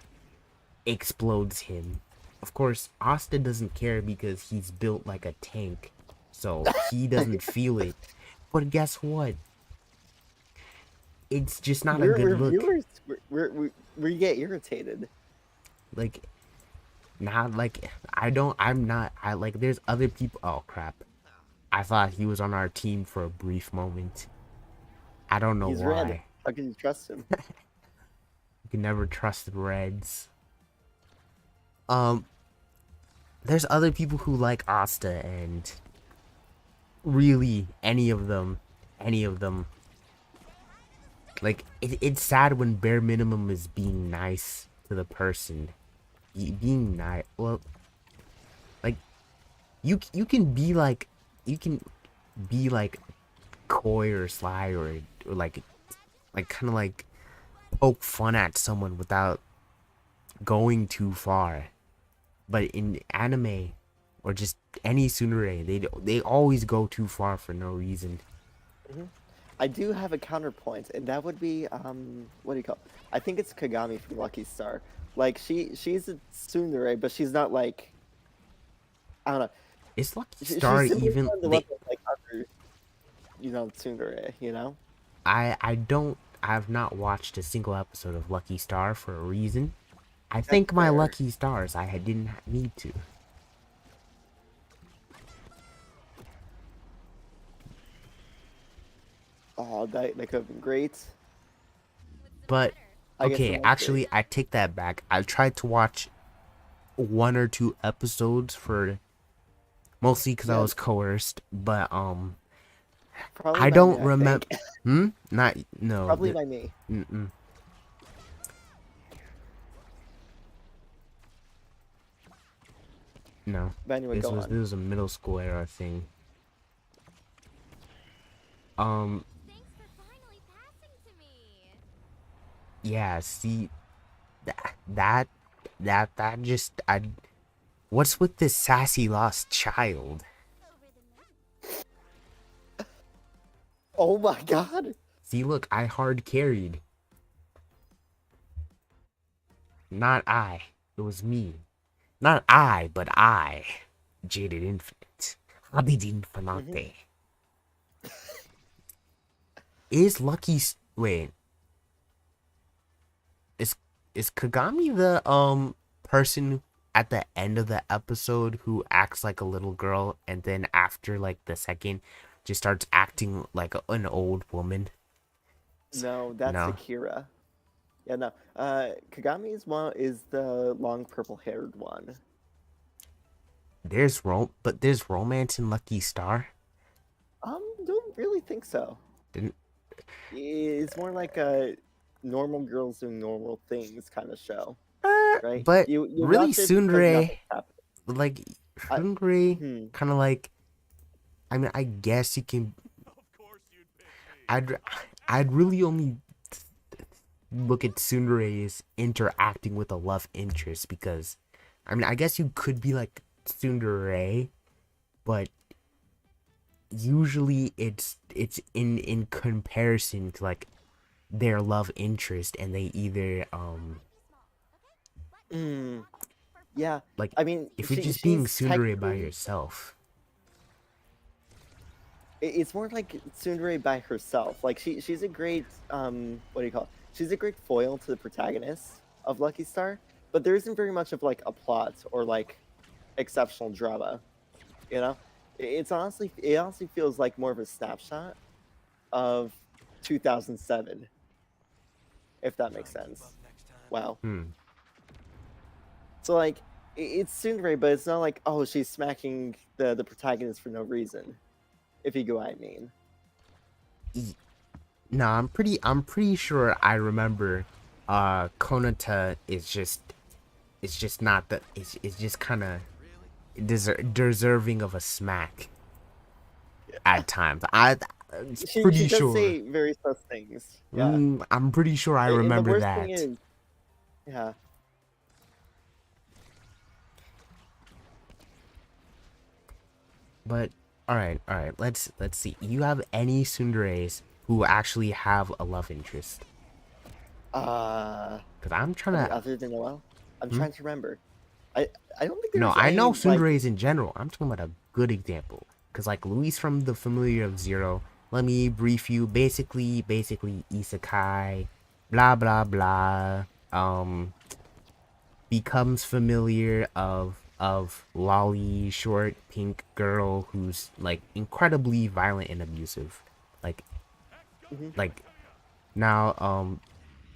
Explodes him. Of course, Asta doesn't care because he's built like a tank, so he doesn't feel it. But guess what? It's just not a We're good look. reviewers. We get irritated. Like, not like I like. There's other people. Oh crap! I thought he was on our team for a brief moment. I don't know He's why. red. How can you trust him? You can never trust the Reds. There's other people who like Asta, and really any of them. Like it's sad when bare minimum is being nice to the person. Being nice, well, like you can be like coy or sly or like kind of like poke fun at someone without going too far. But in anime or just any tsundere, they always go too far for no reason. Mm-hmm. I do have a counterpoint, and that would be what do you call it? I think it's Kagami from Lucky Star. Like she's a tsundere, but she's not like, I don't know. Is Lucky She's Star simply even? on the level of, like, other, tsundere. You know. I've not watched a single episode of Lucky Star for a reason. I thank my fair. lucky stars I didn't need to. Oh, that could have been great. But I guess it okay, won't actually I take that back. I tried to watch 1 or 2 episodes for mostly because I Yeah. was coerced, but Probably I by don't me, remember. think. Not no. Probably by me. No. But anyway, This go was on. a middle school era thing. Thanks for finally passing to me. Yeah. See, that just What's with this sassy lost child? Over the moon. Oh my God. See, look, I hard carried. Not I. It was me. Not I, but I. Jaded Infinite. Habid Infinite. Is wait. Is Kagami the person at the end of the episode who acts like a little girl and then after like the second just starts acting like an old woman? No, that's No. Akira. Yeah, no. Kagami's one is the long purple-haired one. There's romance in Lucky Star. Don't really think so. Didn't It's more like a normal girls doing normal things kind of show, right? But You really watch it because tsundere, nothing's happening. like I- tsundere, kind of like. I mean, I guess you can. I'd really only look at tsundere as interacting with a love interest because, I mean, I guess you could be like tsundere, but usually it's in comparison to like their love interest, and they either Yeah, like I mean, if you're just being she's tsundere by technically- yourself. It's more like tsundere by herself. Like she's a great what do you call it? She's a great foil to the protagonist of Lucky Star, but there isn't very much of like a plot or like exceptional drama. You know, it honestly feels like more of a snapshot of 2007, if that makes sense. Wow. Hmm. So like it's tsundere, but it's not like, oh, she's smacking the protagonist for no reason. If you go, I mean. No, I'm pretty sure I remember Konata is just it's just not the it's just kind of deserving of a smack at times. She Pretty does sure. say very sus things. Yeah. I'm pretty sure I And the remember worst thing that. is, yeah. But all right. Let's see. You have any tsunderes who actually have a love interest? Because I'm trying I mean, to. other than Noel, I'm Hmm? trying to remember. I I don't think No, there's I know any like. tsunderes in general. I'm talking about a good example. Because like Luis from the Familiar of Zero. Let me brief you. Basically isekai, blah blah blah. Becomes familiar of lolly short pink girl who's like incredibly violent and abusive, like Mhm. like now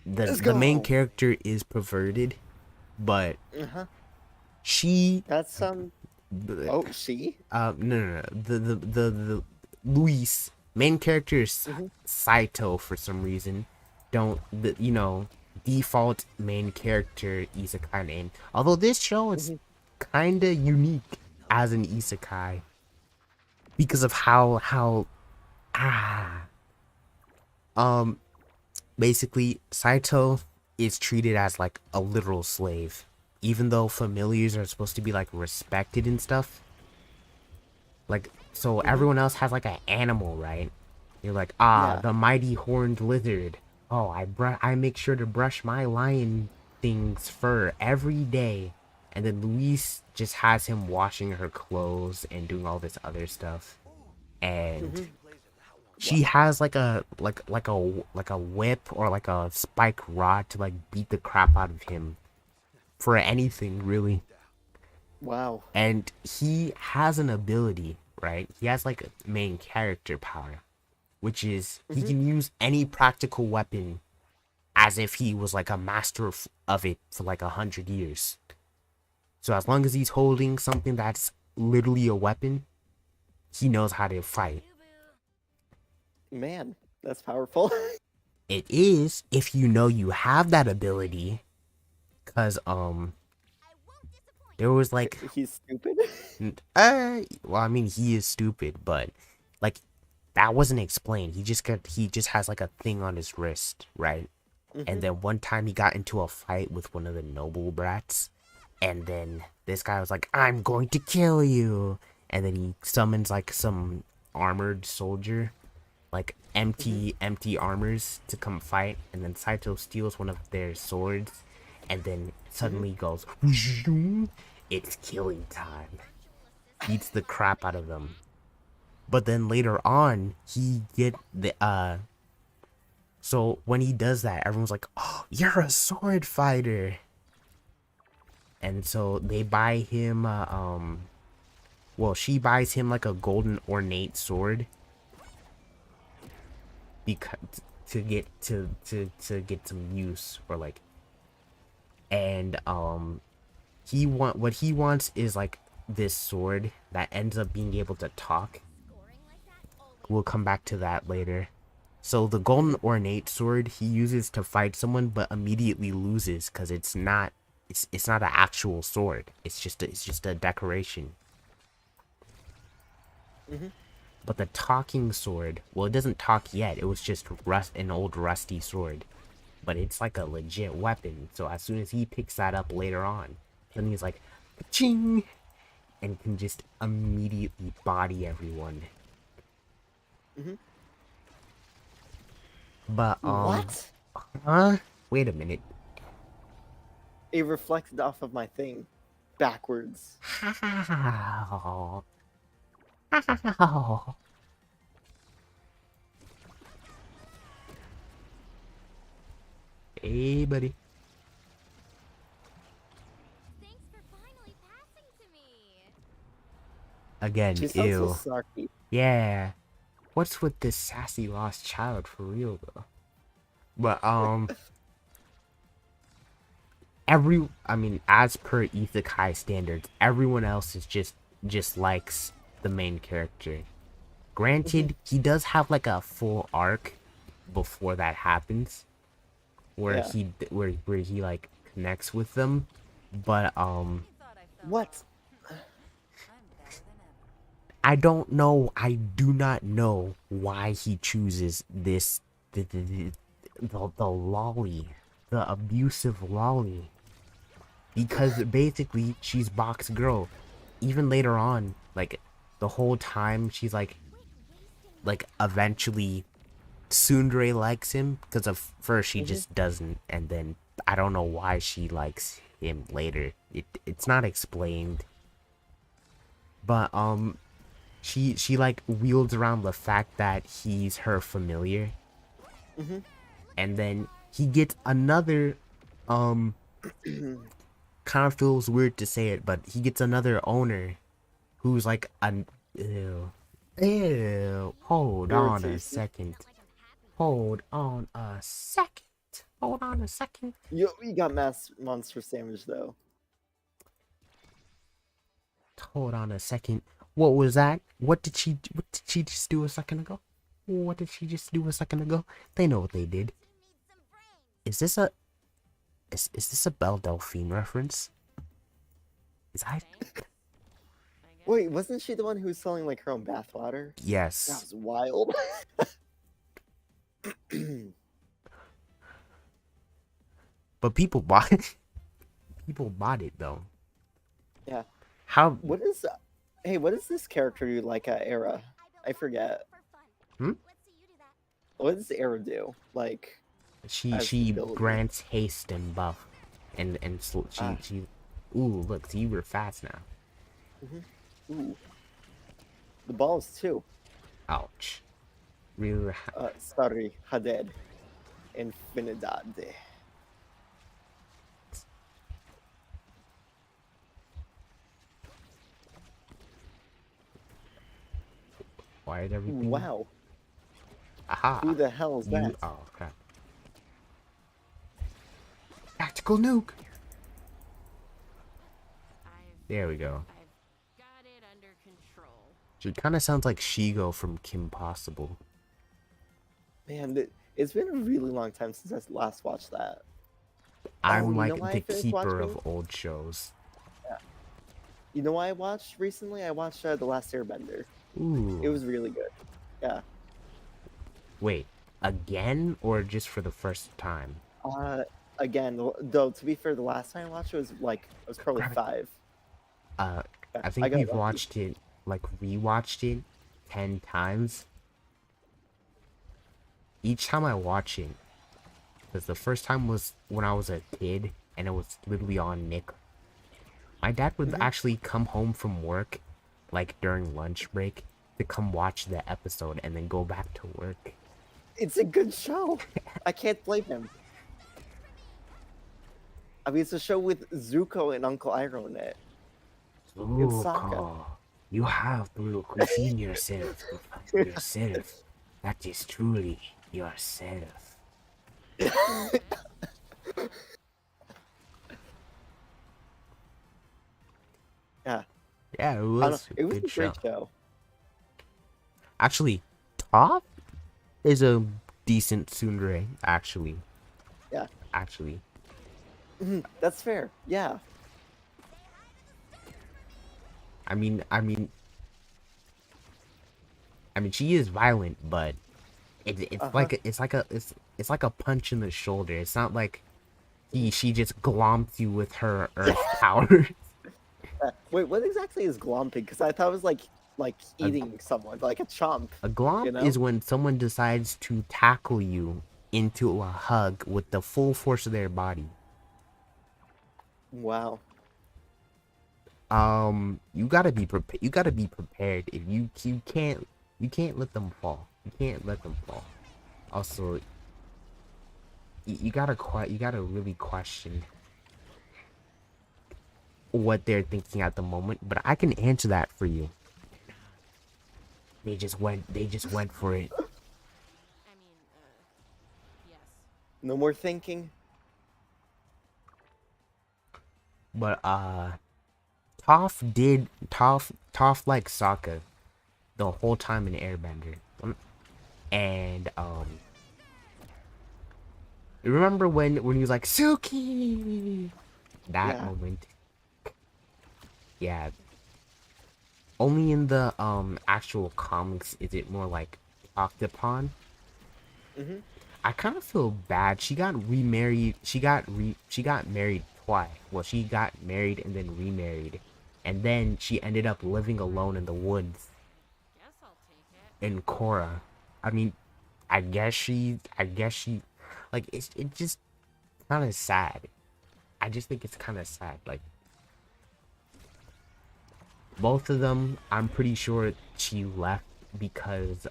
Let's the main go. character is perverted, but Uh huh. she That's Oh, she. no the Luis main character is Hmm. Saito for some reason. Don't the you know default main character isekai name. Although this show it's Hmm. kinda unique as an isekai because of how ah um basically Saito is treated as like a literal slave, even though familiars are supposed to be like respected and stuff. Like, so Hmm. everyone else has like an animal, right? You're like, Yeah. the mighty horned lizard. Oh, I make sure to brush my lion thing's fur every day. And then Luis just has him washing her clothes and doing all this other stuff. And Hmm. she has like a whip or like a spike rod to like beat the crap out of him for anything really. Wow. And he has an ability, right? He has like a main character power, which is he Hmm. can use any practical weapon as if he was like a master of it for like 100 years. So as long as he's holding something that's literally a weapon, he knows how to fight. Man, that's powerful. It is if you know you have that ability, cause there was like He's stupid. well I mean he is stupid, but like that wasn't explained. He just has like a thing on his wrist, right? And Hmm. then one time he got into a fight with one of the noble brats, and then this guy was like, I'm going to kill you. And then he summons like some armored soldier, like Hmm. empty armors to come fight, and then Saito steals one of their swords and then Hmm. suddenly goes, it's killing time. Beats the crap out of them. But then later on, he get the so when he does that, everyone's like, "Oh, you're a sword fighter." And so they buy him well, she buys him like a golden ornate sword because to get some use or like and what he wants is like this sword that ends up being able to talk. We'll come back to that later. So the golden Hmm. ornate sword he uses to fight someone, but immediately loses because it's not an actual sword. It's just a decoration. Hmm. But the talking sword, well, it doesn't talk yet. It was just an old rusty sword, but it's like a legit weapon. So as soon as he picks that up later on, then he's like, ching, and can just immediately body everyone. Hmm. But What? huh? Wait a minute. It reflected off of my thing, backwards. How? How? Hey, buddy. Thanks for finally passing to me. Again, She sounds so ew. snarky. Yeah. What's with this sassy lost child for real though? But as per isekai standards, everyone else is just likes the main character. Granted, he does have like a full arc before that happens, where Yeah. where he like connects with them, but What? I don't know. I do not know why he chooses this the lolly, the abusive lolly, because basically she's box girl. Even later on, like the whole time she's like eventually Tsundere likes him because of first she just doesn't, and then I don't know why she likes him later. It's not explained, but she like wields around the fact that he's her familiar, and then he gets another kind of feels weird to say it, but he gets another owner who's like an ew. Hold on a Irritating. second. Hold on a second. Hold on a second. You got mass monster sandwich though. Hold on a second. What was that? What did she just do a second ago? What did she just do a second ago? They know what they did. Is this a Belle Delphine reference? Is I Wait, wasn't she the one who was selling like her own bathwater? That yes. was wild. But people bought it. People bought it though. Yeah. How What is? Hey, what is this character do like Era? I forget. Hmm? What does Era do? Like, she as ability. grants haste and buff, and Ah. she. Ooh, look, see, we're fast now. Ooh. The balls too. Ouch. Real. Sorry, Haded. Infinidad. Why is everything? Wow. Aha. Who the hell is that? Oh crap. Tactical nuke. There we go. I've got it under control. She kind of sounds like Shigo from Kim Possible. Man, it's been a really long time since I last watched that. I'm you know like why I the finished keeper watching? of old shows. You know what I watched recently? I watched The Last Airbender. Ooh. It was really good. Yeah. Wait, again or just for the first time? Again, though, to be fair, the last time I watched it was probably Grab it. 5. I I think got we've lucky. watched it, like rewatched it 10 times. Each time I watch it, because the first time was when I was a kid and it was literally on Nick. My dad would actually come home from work, like during lunch break, to come watch the episode and then go back to work. It's a good show. I can't blame him. I mean, it's a show with Zuko and Uncle Iroh in it. It's Sokka. Zuko, you have to redeem yourself to find yourself. That is truly yourself. Yeah. Yeah, it was It a was good a show. great show. Actually, Top is a decent tsundere, actually. Yeah. Actually. That's fair. Yeah. I mean, she is violent, but it's like a punch in the shoulder. It's not like she just glomps you with her earth power. Wait, what exactly is glomping? Because I thought it was like eating someone, like a chomp. A glomp You know? is when someone decides to tackle you into a hug with the full force of their body. Wow. You gotta be prepared. You gotta be prepared. If you can't let them fall. You can't let them fall. Also, you gotta really question what they're thinking at the moment, but I can answer that for you. They just went for it. I mean, yes. No more thinking. But Toph liked Sokka the whole time in Airbender. And remember when he was like Suki? That Yeah. moment. Yeah. Only in the actual comics is it more like talked upon. Mm-hmm. I kind of feel bad. She got remarried. She got married twice. Well, she got married and then remarried, and then she ended up living alone in the woods Guess I'll take it. in Korra. I mean, I guess she, like it's just kind of sad. I just think it's kind of sad. Like both of them, I'm pretty sure she left because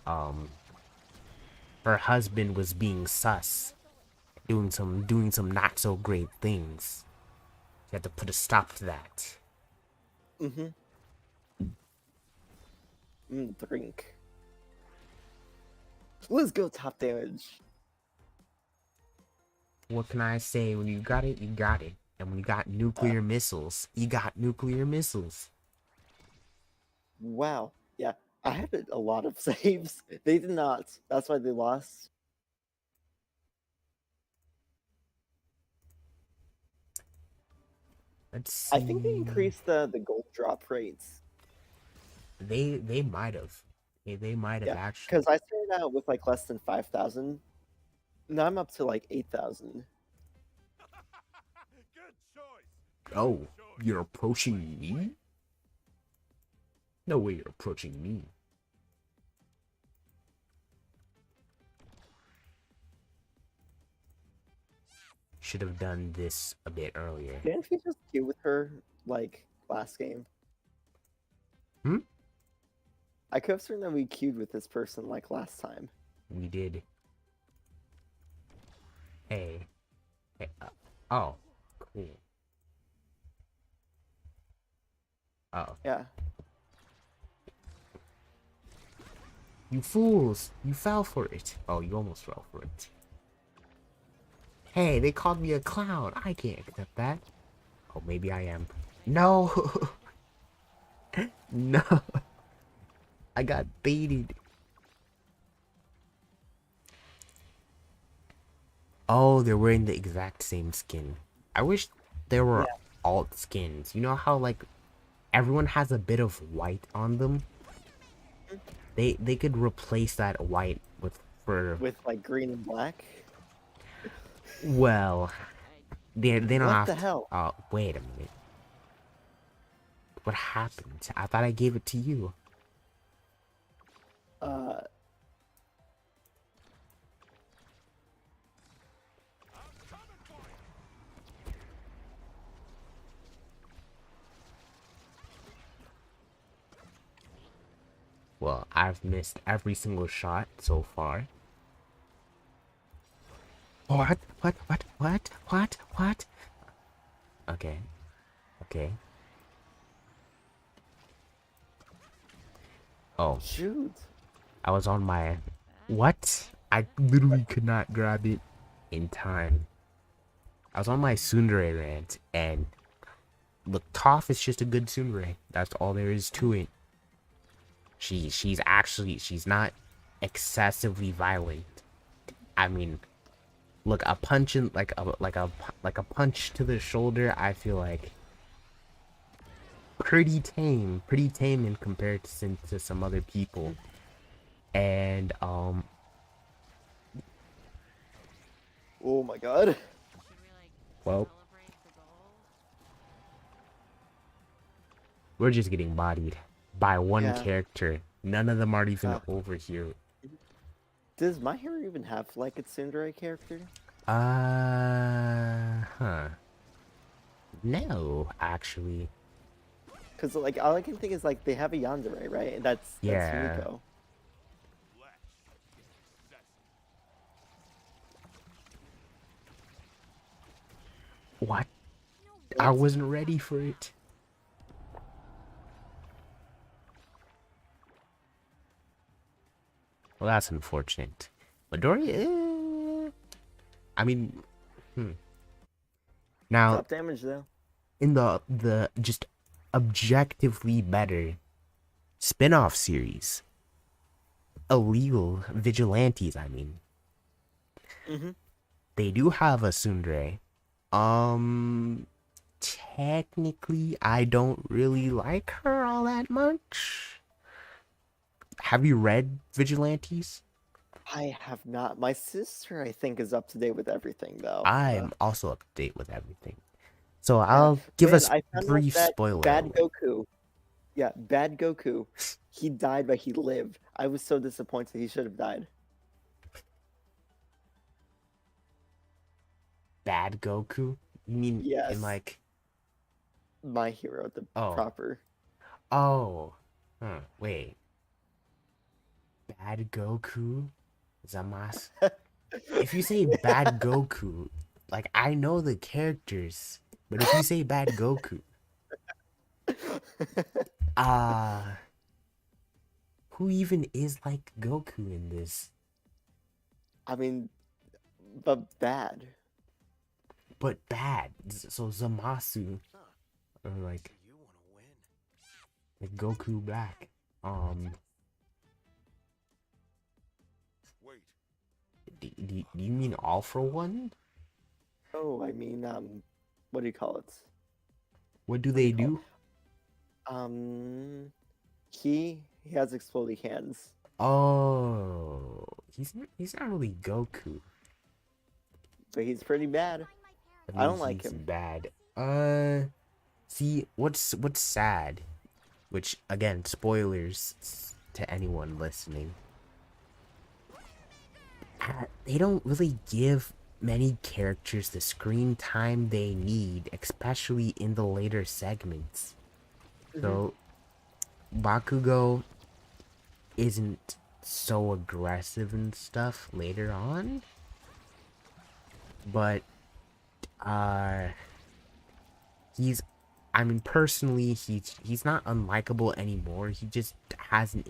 her husband was being sus, doing some not so great things. You had to put a stop to that. Mm-hmm. Drink. Let's go top damage. What can I say? When you got it, you got it. And when you got nuclear missiles, you got nuclear missiles. Wow. Yeah. I had a lot of saves. They did not. That's why they lost. Let's see. I think they increased the gold drop rates. They might have. They might have Yeah, actually. because I started out with like less than 5,000. Now I'm up to like 8,000. Oh, you're approaching me? No way you're approaching me. Should have done this a bit earlier. Didn't we just queue with her like last game? Hmm? I could have sworn that we queued with this person like last time. We did. Hey. Hey. Oh. Cool. Oh. Yeah. You fools! You fell for it. Oh, you almost fell for it. Hey, they called me a clown. I can't accept that. Oh, maybe I am. No! No! I got baited. Oh, they're wearing the exact same skin. I wish there were alt skins. You know how, like, everyone has a bit of white on them? They could replace that white with like green and black. well, they don't What have the to. hell? Oh, wait a minute. What happened? I thought I gave it to you. Well, I've missed every single shot so far. What? Okay. Okay. Oh, Shoot. I was on my... What? I literally could not grab it in time. I was on my tsundere rant, and... Look, Toph is just a good tsundere. That's all there is to it. She's not excessively violent. I mean, look, a punch in like a punch to the shoulder, I feel like pretty tame in comparison to some other people. And Oh my god. Should we, like, well, celebrate the goal? we're just getting bodied by one Yeah. character. None of them are even over here. Does My Hero even have like a tsundere character? Huh. No, actually. Because like all I can think is like they have a yandere, right? And that's Yeah. Yumiko. What? No, I What? wasn't ready for it. Well, that's unfortunate. Midori, I mean, now Top damage though. in the just objectively better spin-off series, illegal vigilantes. I mean, Mm-hmm. they do have a tsundere. Technically, I don't really like her all that much. Have you read Vigilantes? I have not. My sister, I think, is up to date with everything though. I'm also up to date with everything. So Yeah. I'll give Man, us I found out brief that spoiler Bad alert. Goku. Yeah, Bad Goku. He died, but he lived. I was so disappointed. He should have died. Bad Goku? You mean in Yes. like My hero, the oh proper. wait. Bad Goku? Zamas? If you say Bad Goku, like I know the characters, but if you say Bad Goku, uh who even is like Goku in this? I mean, but bad. But bad. So Zamasu or like Goku Black. Do you mean All for One? Oh, I mean, what do you call it? What do they do? He has exploding hands. Oh, he's not really Goku. But he's pretty bad. That I don't means like he's him. bad. See, what's sad, which again, spoilers to anyone listening. They don't really give many characters the screen time they need, especially in the later segments. So, Bakugo isn't so aggressive and stuff later on, but he's, I mean, personally, he's not unlikable anymore. He just hasn't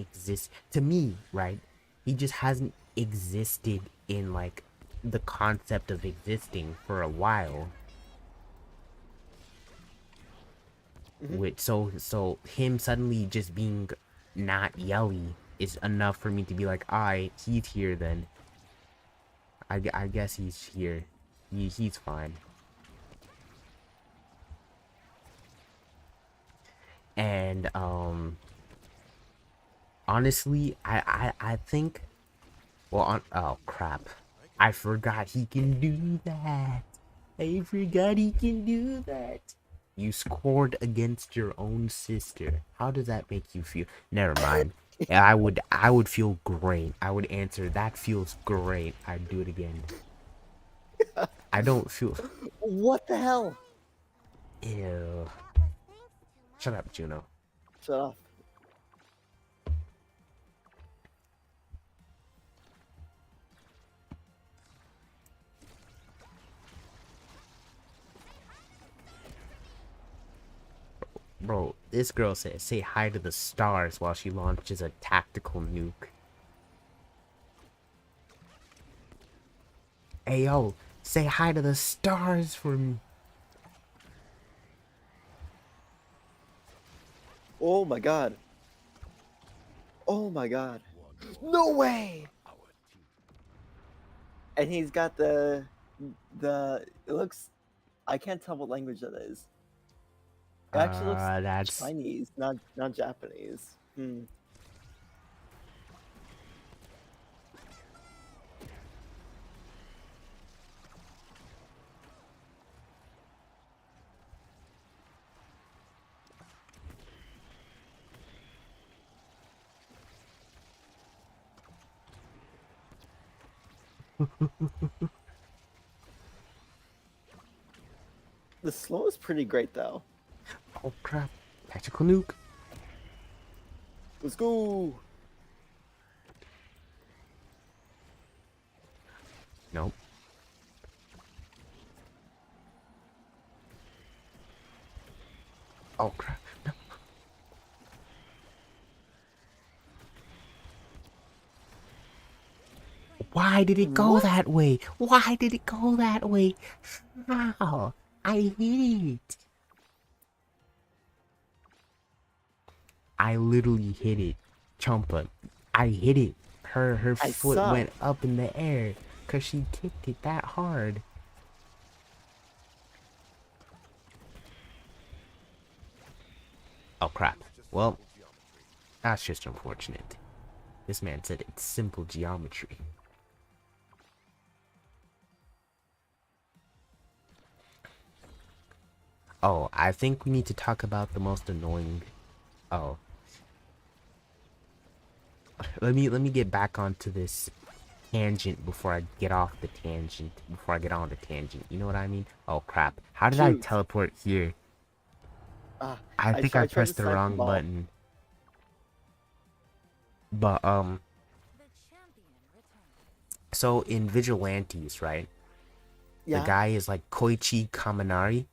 to me, right? He just hasn't existed in like the concept of existing for a while. Which so him suddenly just being not yelly is enough for me to be like, alright, he's here then. I guess he's here. He's fine. And honestly, I think, well, oh crap, I forgot he can do that. I forgot he can do that. You scored against your own sister. How does that make you feel? Never mind. I would feel great. I would answer, that feels great. I'd do it again. I don't feel. What the hell? Ew. Shut up, Juno. Shut off. Bro, this girl says say hi to the stars while she launches a tactical nuke. Hey yo, say hi to the stars for me. Oh my god. Oh my god. No way! And he's got it looks, I can't tell what language that is. It actually looks That's Chinese, not Japanese. The slow is pretty great though. oh crap, tactical nuke. Let's go. Nope. Oh crap. No. Why did it go What? that way? Why did it go that way? How? I hit it. I literally hit it. Chompa. I hit it. Her I foot suck. went up in the air because she kicked it that hard. Oh crap. Well, that's just unfortunate. This man said it's simple geometry. Oh, I think we need to talk about the most annoying. Oh, let me get back onto this tangent before I get off the tangent. Before I get on the tangent, you know what I mean? Oh crap! How did I Shoot. teleport here? Ah, I think I I tried to pressed the snipe the wrong ball. button. But The champion returns. so in Vigilantes, right? The Yeah. guy is like Koichi Kaminari,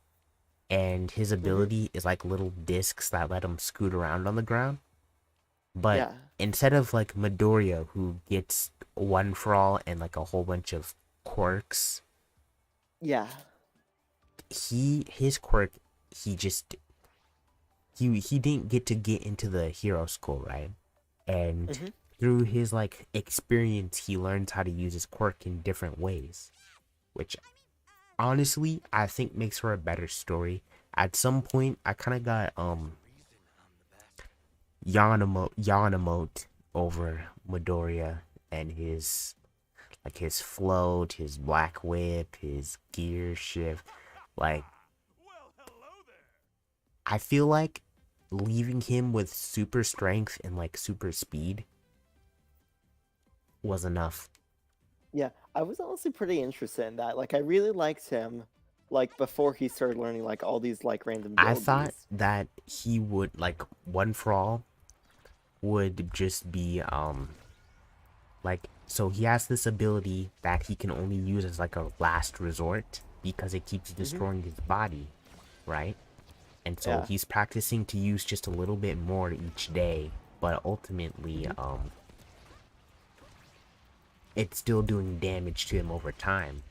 and his Mm-hmm. ability is like little discs that let him scoot around on the ground. But Yeah. instead of like Midoriya, who gets one for all and like a whole bunch of quirks, Yeah. his quirk, he just he didn't get into the hero school, right? And Mm-hmm. through his like experience, he learns how to use his quirk in different ways, which honestly I think makes for a better story. At some point, I kind of got Yanamote over Midoriya and his like his float, his black whip, his gear shift. Like I feel like leaving him with super strength and like super speed was enough. Yeah. I was honestly pretty interested in that. Like, I really liked him, like, before he started learning, like, all these, like, random I thought abilities. that he would like one for all would just be like so he has this ability that he can only use as like a last resort because it keeps Mm-hmm. destroying his body, right? And so Yeah. he's practicing to use just a little bit more each day, but ultimately Mm-hmm. it's still doing damage to him over time.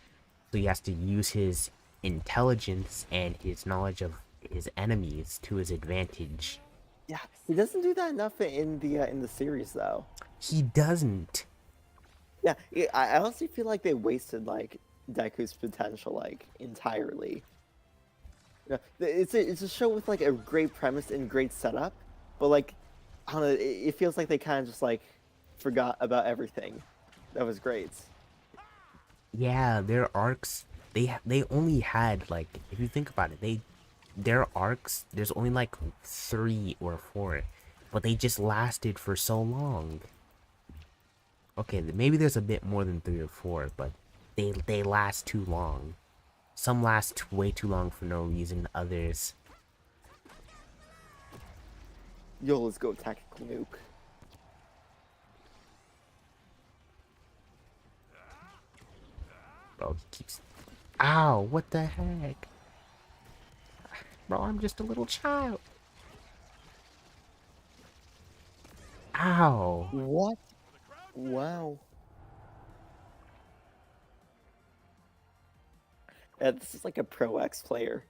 So he has to use his intelligence and his knowledge of his enemies to his advantage. Yeah. He doesn't do that enough in the series, though. He doesn't. Yeah. I honestly feel like they wasted, like, Deku's potential, like, entirely. Yeah, it's a show with like a great premise and great setup, but like I don't know, it feels like they kind of just like forgot about everything. That was great. Yeah, their arcs they only had like if you think about it, their arcs there's only like 3 or 4, but they just lasted for so long. Okay, maybe there's a bit more than 3 or 4, but they last too long. Some last way too long for no reason. Others, Yo, let's go tactical nuke. bro, he keeps. Ow! What the heck, bro? I'm just a little child. Ow! What? Wow. Yeah, this is like a pro X player.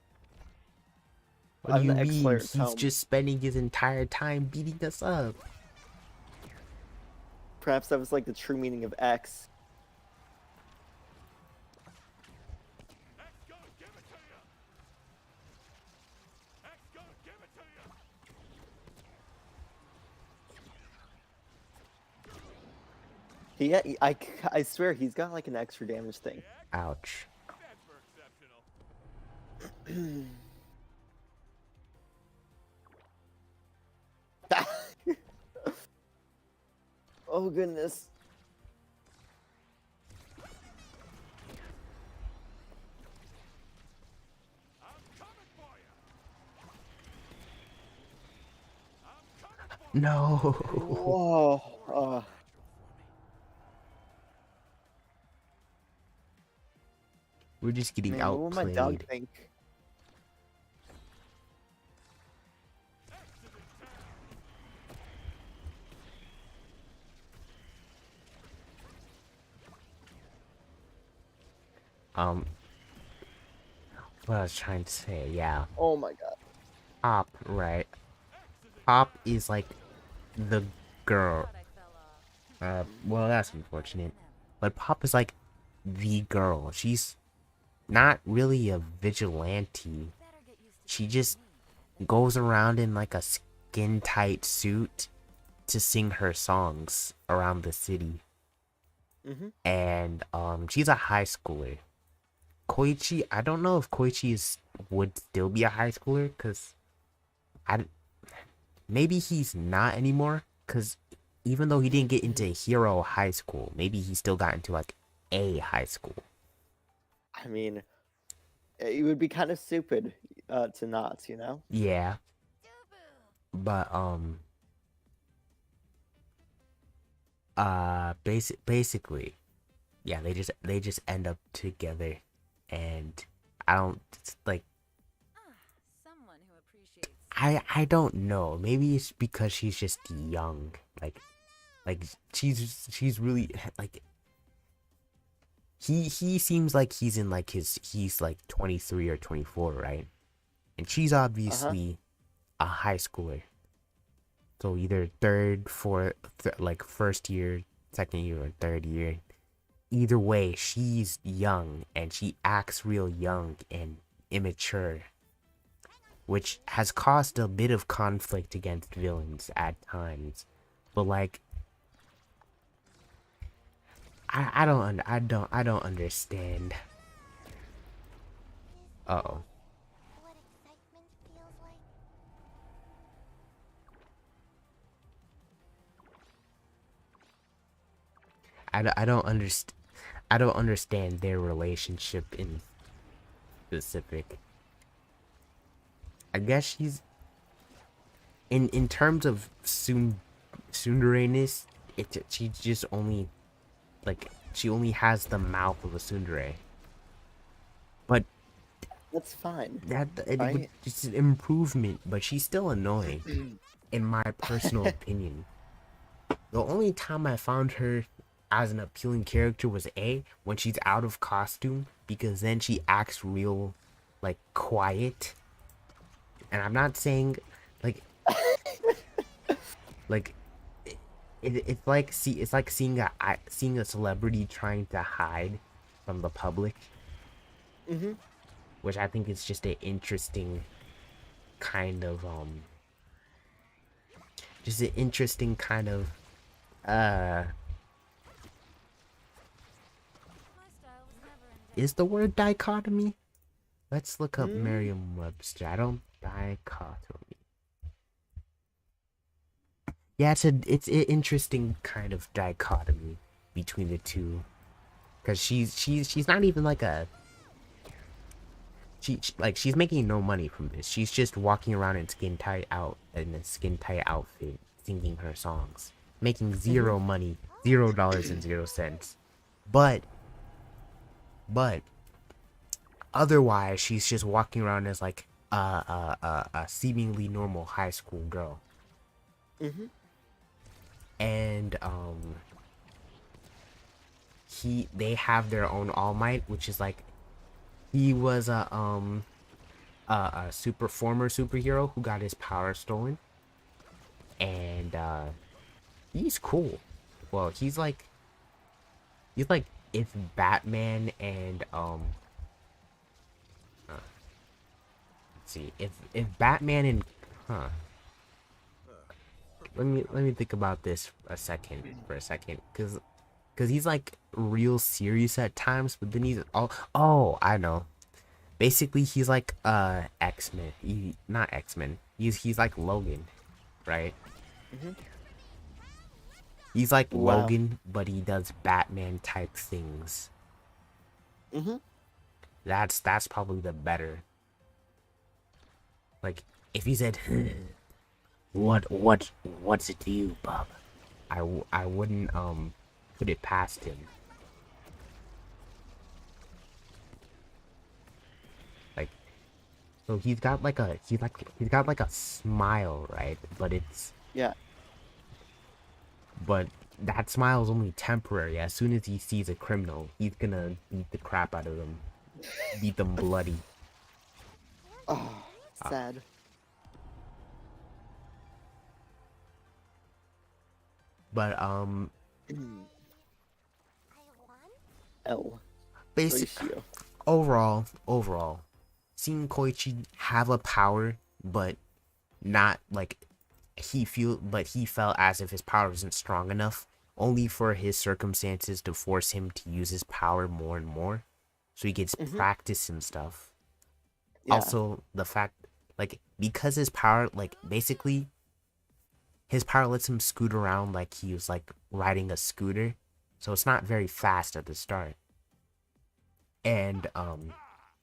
What do I'm you the X mean? player at He's home. just spending his entire time beating us up. Perhaps that was like the true meaning of X. I swear he's got like an extra damage thing. Ouch. Oh goodness. No. Whoa. We're just getting Man, what would my dog outplayed. think? Um, what I was trying to say, yeah. Oh my god. Pop, right? Pop is like the girl. Thought I fell off. Well, that's unfortunate. But Pop is like the girl. She's not really a vigilante. Better get used to She just goes around in like a skin tight suit to sing her songs around the city. And she's a high schooler. Koichi, I don't know if Koichi would still be a high schooler, because maybe he's not anymore, because even though he didn't get into Hero High School, maybe he still got into like a high school. I mean, it would be kind of stupid to not, you know? Yeah. But basically, yeah, they just end up together, and I don't like someone who appreciates. I don't know. Maybe it's because she's just young. Like she's really like he seems like he's in like he's like 23 or 24, right? And she's obviously a high schooler. So either third, fourth, like first year, second year, or third year. Either way, she's young and she acts real young and immature, which has caused a bit of conflict against villains at times. But like, I don't understand. Uh-oh. What excitement feels like? I don't understand their relationship in specific. I guess she's in terms of tsundere-ness, she just only like she only has the mouth of a tsundere. But That's fine. Right? It's an improvement, but she's still annoying, in my personal opinion. The only time I found her as an appealing character was when she's out of costume, because then she acts real, like, quiet. And I'm not saying, like, like, it's like seeing a celebrity trying to hide from the public. Which I think is just an interesting kind of My style was never in is the word dichotomy? Let's look up Merriam-Webster. I don't dichotomy. Yeah, it's an interesting kind of dichotomy between the two, because she's not even like a she's making no money from this. She's just walking around in a skin tight outfit, singing her songs, making zero money, $0.00. But otherwise, she's just walking around as like a seemingly normal high school girl. And they have their own All Might, which is like, he was a former superhero who got his power stolen, and he's cool. Well, he's like if Batman and let's see, if Batman and let me think about this for a second, because he's like real serious at times, but then he's I know. Basically, he's like X-Men. Not X-Men. He's like Logan, right? He's like Logan, but he does Batman type things. That's probably the better. Like, if he said, what's it to you, Bob? I wouldn't put it past him. Like, so he's got like a smile, right? But it's Yeah. but that smile is only temporary. As soon as he sees a criminal, he's gonna beat the crap out of them, beat them bloody. Oh, sad. But I won. L. basic Ratio. overall, seeing Koichi have a power, but not like he felt as if his power wasn't strong enough, only for his circumstances to force him to use his power more and more, so he gets practice and stuff. Yeah. Also, the fact, like, because his power, like, basically, his power lets him scoot around like he was, like, riding a scooter. So it's not very fast at the start. And,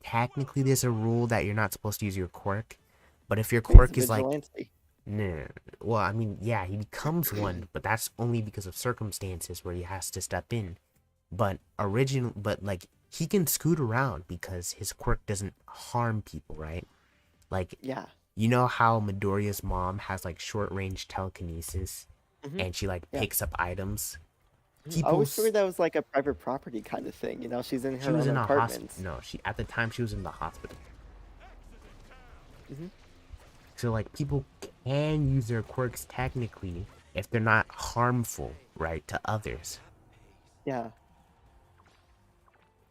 technically there's a rule that you're not supposed to use your quirk. But if your He's a quirk is, like, vigilante. nah, well, I mean, yeah, he becomes one, but that's only because of circumstances where he has to step in. But like, he can scoot around because his quirk doesn't harm people, right? Like, Yeah. you know how Midoriya's mom has like short range telekinesis, Mhm. and she like Yeah. picks up items. I always figured that was like a private property kind of thing. You know, she's in She her was own in a apartment. hospital. No, she at the time she was in the hospital. Mhm. So like people can use their quirks technically if they're not harmful, right, to others. Yeah.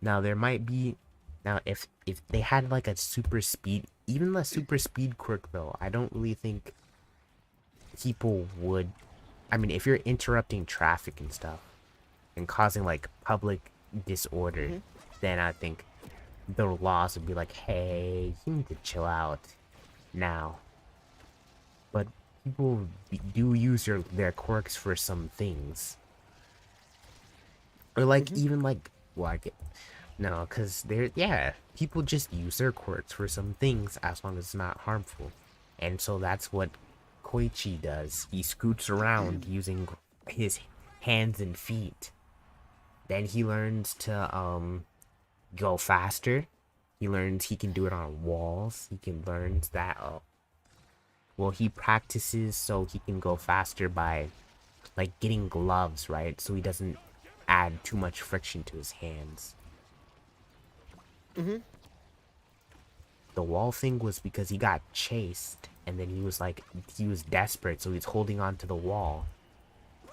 Now there might be, now if they had like a super speed, even the super speed quirk though, I don't really think people would. I mean, if you're interrupting traffic and stuff and causing like public disorder, then I think the laws would be like, hey, you need to chill out now. But people do use their quirks for some things, or like even like, well, I get no, because people just use their quirks for some things as long as it's not harmful, and so that's what Koichi does. He scoots around using his hands and feet. Then he learns to go faster. He learns he can do it on walls. He can learn that well, he practices so he can go faster by like getting gloves, right? So he doesn't add too much friction to his hands. The wall thing was because he got chased, and then he was desperate, so he's holding on to the wall,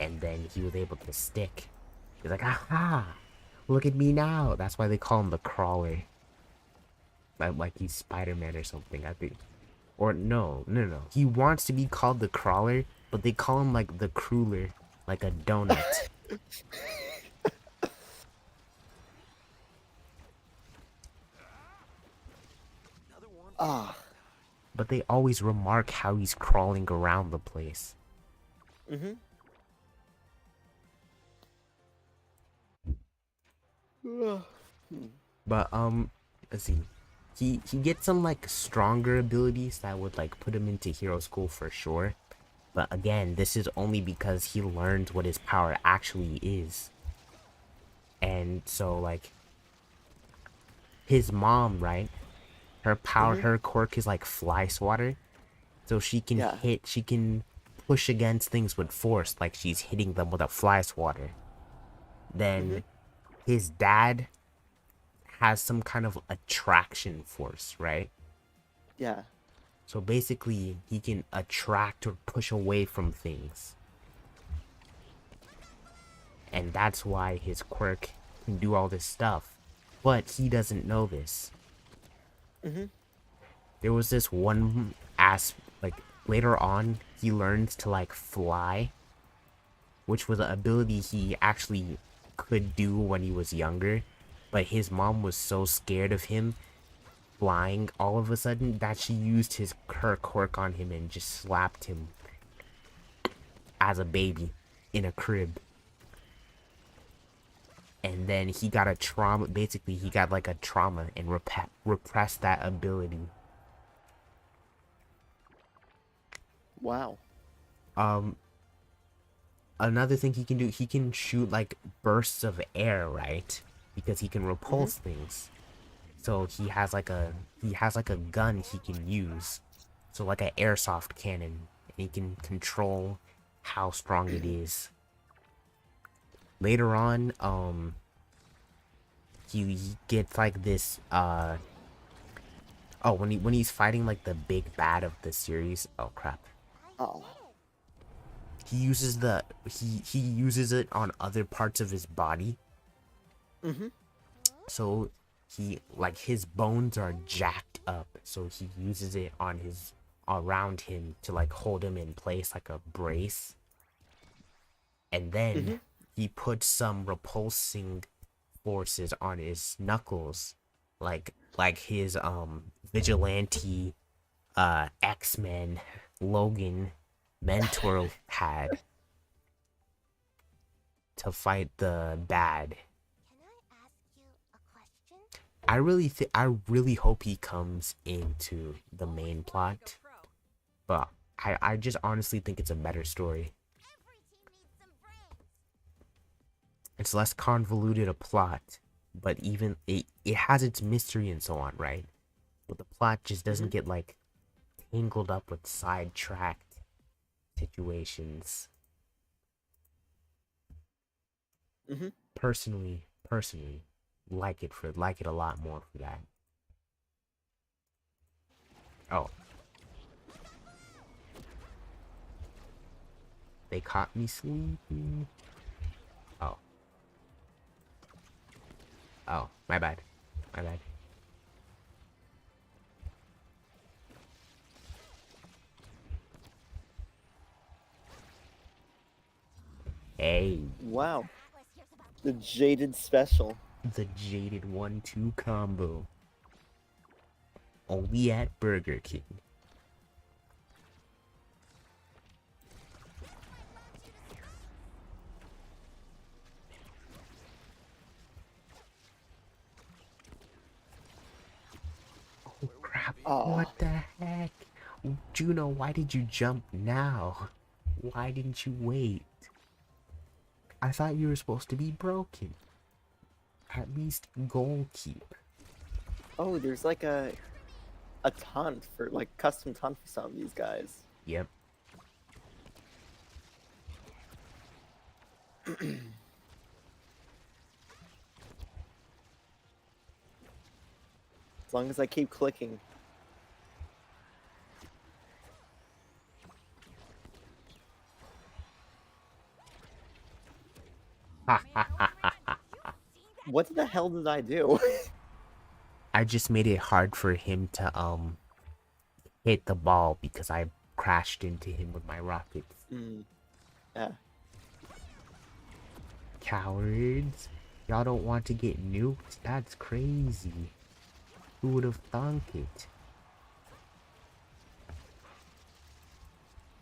and then he was able to stick. He's like, aha, look at me now. That's why they call him the crawler. Like he's Spider-Man or something, I think. Or no. He wants to be called the crawler, but they call him like the cruller, like a donut. Ah. But they always remark how he's crawling around the place. Mhm. But let's see. He gets some like stronger abilities that would like put him into hero school for sure. But again, this is only because he learns what his power actually is. And so like his mom, right? Her power, her quirk is like fly swatter. So she can she can push against things with force, like she's hitting them with a fly swatter. Then his dad has some kind of attraction force, right? Yeah. So basically, he can attract or push away from things. And that's why his quirk can do all this stuff. But he doesn't know this. There was this one like later on, he learns to like fly, which was an ability he actually could do when he was younger. But his mom was so scared of him flying all of a sudden that she used her quirk on him and just slapped him as a baby in a crib. And then he got a trauma. Basically, he got like a trauma and repressed that ability. Wow. Another thing he can do, he can shoot like bursts of air, right? Because he can repulse things. So he has like a gun he can use. So like an airsoft cannon. And he can control how strong it is. later on, he gets like this oh, when he's fighting like the big bad of the series. Oh crap. Oh. He uses he uses it on other parts of his body. Mm-hmm. So he, like, his bones are jacked up, so he uses it on his, around him, to like hold him in place like a brace. And then he puts some repulsing forces on his knuckles, like his vigilante X-Men Logan mentor had, to fight the bad. Can I ask you a question? I really hope he comes into the main plot, but I just honestly think it's a better story. Every team needs some brains. It's less convoluted a plot, but even it has its mystery and so on, right? But the plot just doesn't get like tangled up with sidetracked situations. Personally, like it a lot more for that. Oh. They caught me sleeping. Oh. Oh, my bad. My bad. Hey. Wow. The Jaded Special. The Jaded 1-2 combo. Only at Burger King. Oh crap, what the heck? Juno, why did you jump now? Why didn't you wait? I thought you were supposed to be broken. At least goal keep. Oh, there's like a taunt for, like, custom taunt for some of these guys. Yep. As long as I keep clicking. What the hell did I do? I just made it hard for him to hit the ball because I crashed into him with my rockets. Yeah. Cowards. Y'all don't want to get nuked? That's crazy. Who would have thunk it?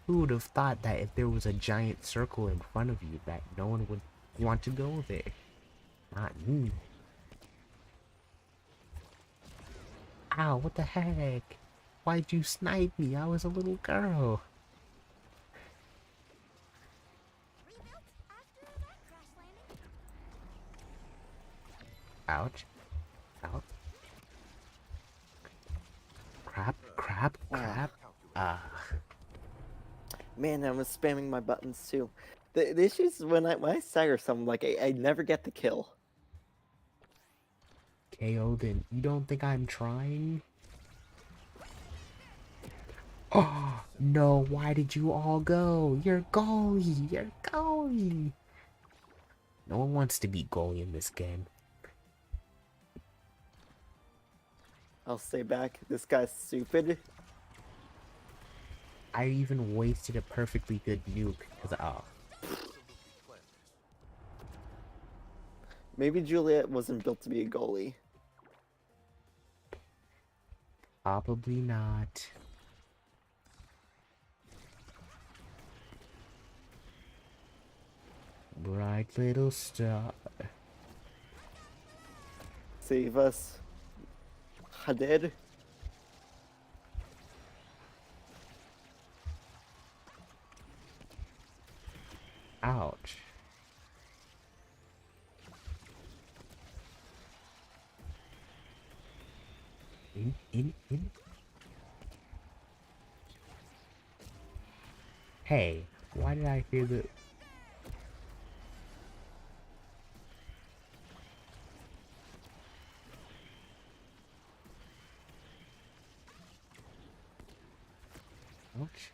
Who would have thought that if there was a giant circle in front of you that no one would want to go there? Not me. Ow, what the heck? Why'd you snipe me? I was a little girl. Rebuilt after that crash landing. Ouch. Ouch. Crap. Man, I was spamming my buttons too. The issue is when I stagger something, like, I never get the kill. KO, then you don't think I'm trying? Oh, no, why did you all go? You're goalie. No one wants to be goalie in this game. I'll stay back. This guy's stupid. I even wasted a perfectly good nuke because Maybe Juliet wasn't built to be a goalie. probably not. Bright little star. Save us. Hadid. Ouch. In. Hey, why did I hear the... Ouch.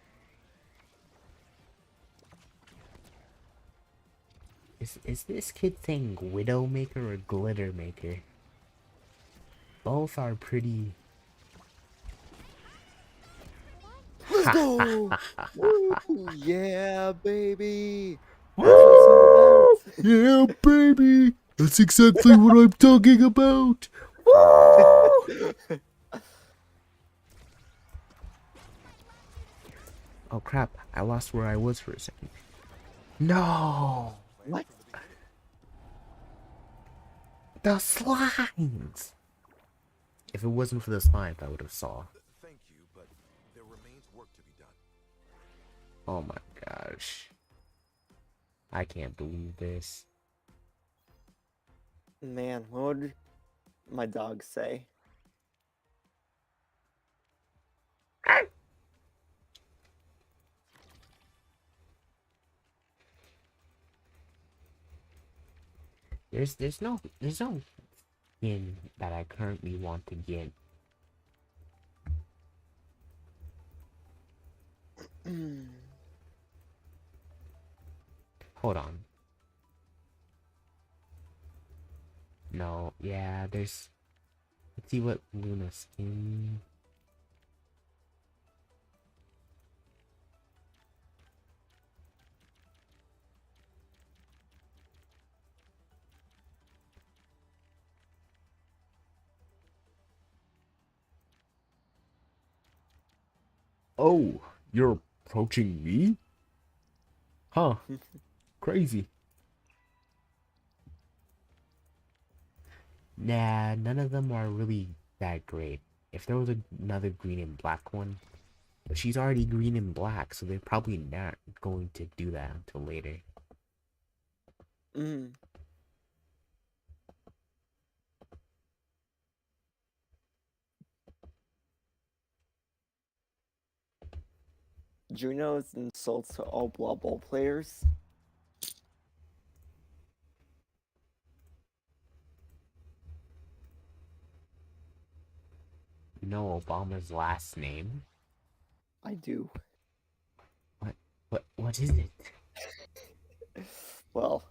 Is this kid saying Widowmaker or Glittermaker? Both are pretty. Let's go! Woo! Yeah, baby! That's what it's all about. Yeah, baby! That's exactly what I'm talking about! Oh crap, I lost where I was for a second. No! What? The slimes! If it wasn't for the slimes, I would have saw. Thank you, but there remains work to be done. Oh my gosh. I can't believe this. Man, what would my dog say? There's no skin that I currently want to get. Hold on. No, yeah, there's. Let's see what Luna skin. Oh, you're approaching me? Huh. Crazy. Nah, none of them are really that great. If there was another green and black one, but she's already green and black, so they're probably not going to do that until later. Mm. Juno's insults to all Blood Bowl players. You know Obama's last name? I do. What is it? Well,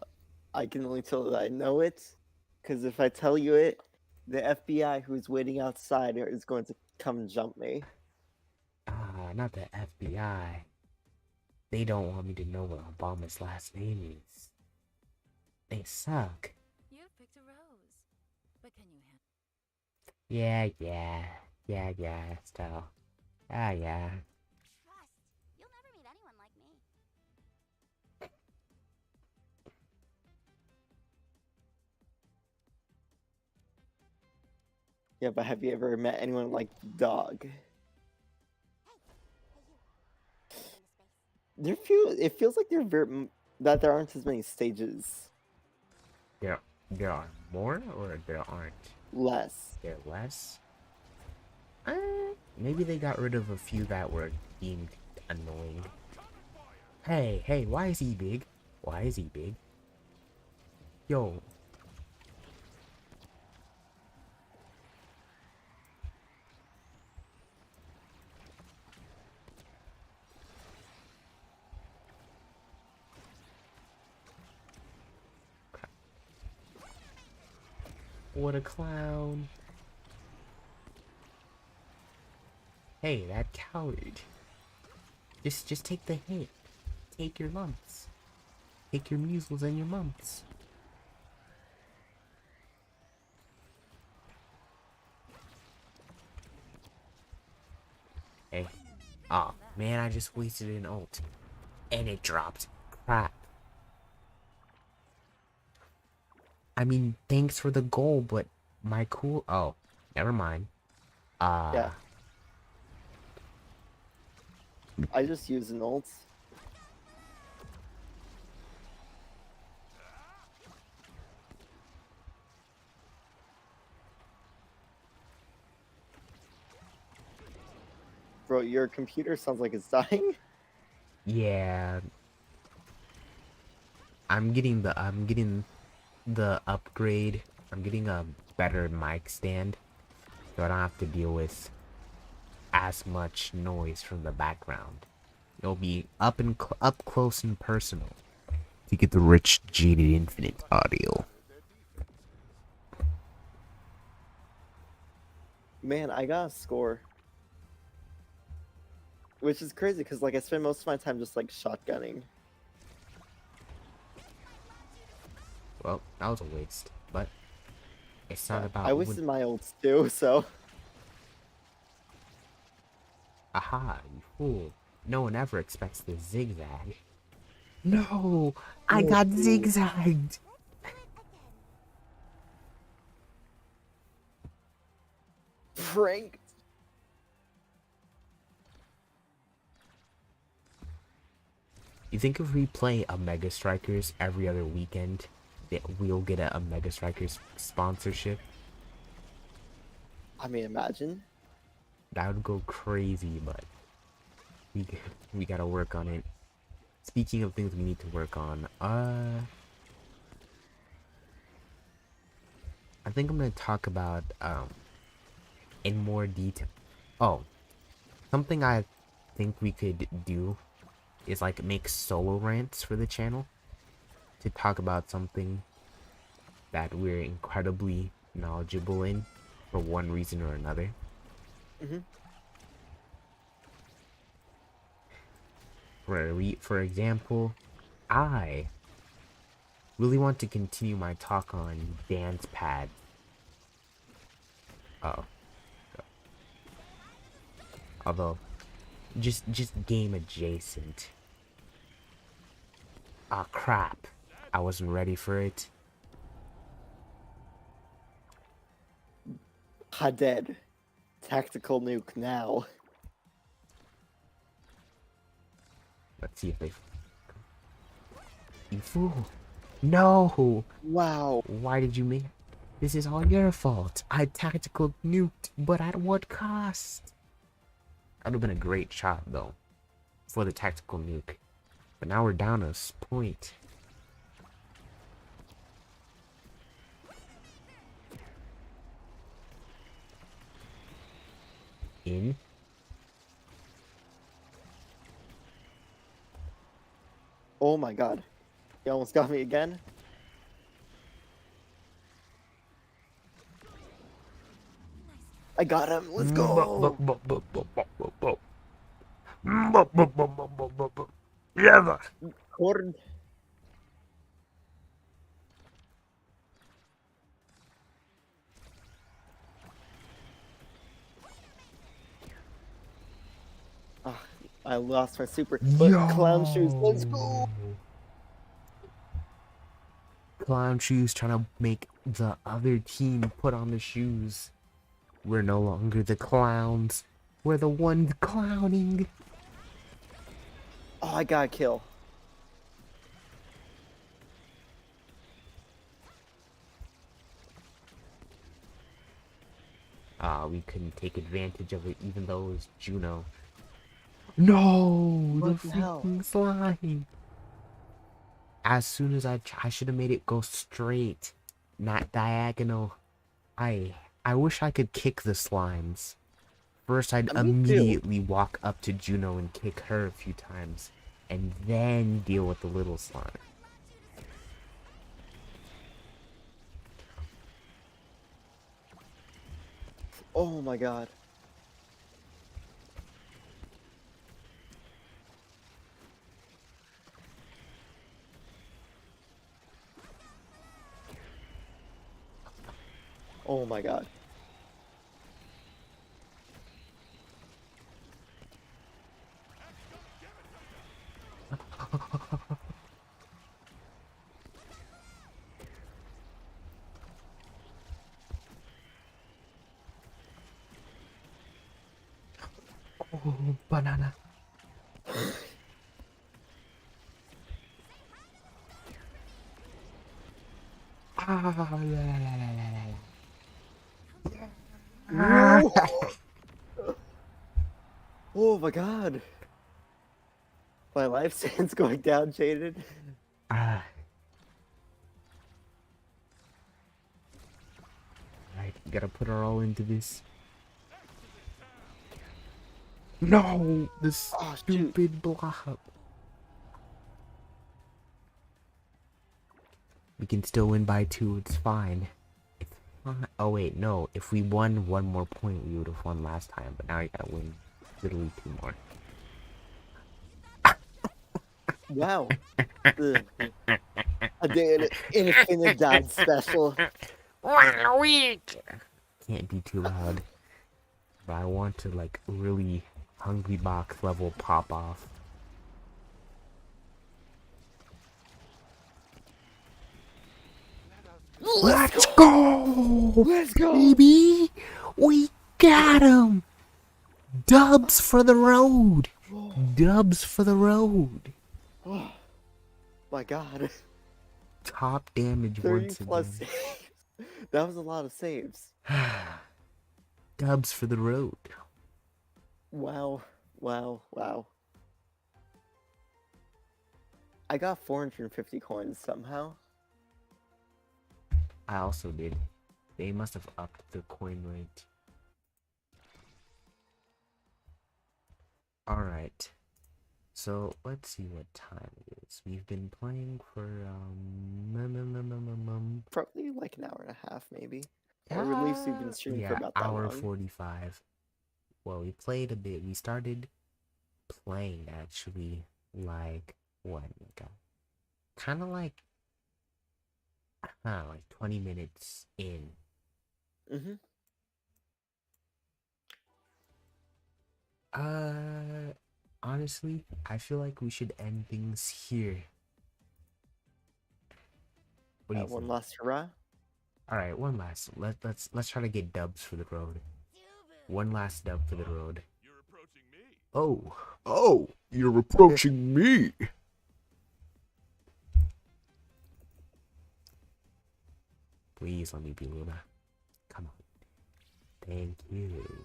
I can only tell that I know it, because if I tell you it, the FBI who's waiting outside is going to come and jump me. Ah, not the FBI. They don't want me to know what Obama's last name is. They suck. You picked a rose. But can you handle Yeah, so. Ah, yeah. Trust. You'll never meet anyone like me. Yeah, but have you ever met anyone like Dog? It feels like that there aren't as many stages. There are more, or there aren't? Less. There less? Maybe they got rid of a few that were deemed annoying. Hey, why is he big? Why is he big? Yo. What a clown. Hey, that coward. Just take the hit. Take your lumps. Take your measles and your mumps. Hey. Aw, man, I just wasted an ult. And it dropped. Crap. I mean, thanks for the goal, but my cool... Oh, never mind. Yeah. I just use an ult. Bro, your computer sounds like it's dying. Yeah. I'm getting the upgrade. I'm getting a better mic stand, so I don't have to deal with as much noise from the background. It'll be up close and personal to get the rich jaded infinite audio. Man, I got a score. Which is crazy because like I spend most of my time just like shotgunning. Well, that was a waste, but it's not about I wasted my ults too, so aha, you fool. No one ever expects the zigzag. No, I got zigzagged. pranked. You think if we play a Mega Strikers every other weekend, that we'll get a Mega Strikers sponsorship? I mean, imagine. That would go crazy, but we gotta work on it. Speaking of things we need to work on, I think I'm gonna talk about in more detail. Oh, something I think we could do is like make solo rants for the channel to talk about something that we're incredibly knowledgeable in for one reason or another. Mm-hmm. For example, I really want to continue my talk on dance pads. Although, just game adjacent. Ah, crap. I wasn't ready for it. Dead. Tactical nuke now. Let's see if they... You fool. No! Wow. Why did you make... This is all your fault. I tactical nuked, but at what cost? That would have been a great shot, though, for the tactical nuke. But now we're down a point. In. Oh my god. He almost got me again. I got him. Let's go. Yeah. Corn. Ah, I lost my super. But clown shoes. Let's go. Clown shoes trying to make the other team put on the shoes. We're no longer the clowns. We're the ones clowning. Oh, I got a kill. We couldn't take advantage of it even though it was Juno. No, What the the hell? freaking slime. As soon as I should have made it go straight, not diagonal. I wish I could kick the slimes. First, I'd Me too. immediately walk up to Juno and kick her a few times, and then deal with the little slime. Oh my god. Oh my god. Oh, banana. Ah, la, la, la, la, la, la. Oh my god. My life stands going down, Jaded. Ah. Right, gotta put our all into this. No, this Oh, shoot. stupid block. We can still win by 2. It's fine. It's fine. Oh wait, no. If we won 1 more point, we would have won last time. But now you gotta win literally 2 more. Wow. Ugh. I did an infinite dad special. Can't be too loud. But I want to like really hungry box level pop off. Let's go! Let's go! Baby! We got him! Dubs for the road! Dubs for the road! Oh my god. Top damage 30 once plus again. saves. That was a lot of saves. Dubs for the road. Wow. Wow. Wow. I got 450 coins somehow. I also did. They must have upped the coin rate. Alright. So let's see what time it is. We've been playing for Probably like an hour and a half, maybe. Or at least we've been streaming for about that hour long. 45. Well, we played a bit. We started playing actually like what? Kind of like 20 minutes in. Mm-hmm. Honestly, I feel like we should end things here. What do you One think? last hurrah. All right, one last. Let's try to get dubs for the road. One last dub for the road. You're approaching me. Oh, you're approaching me. Please let me be Luna. Come on. Thank you.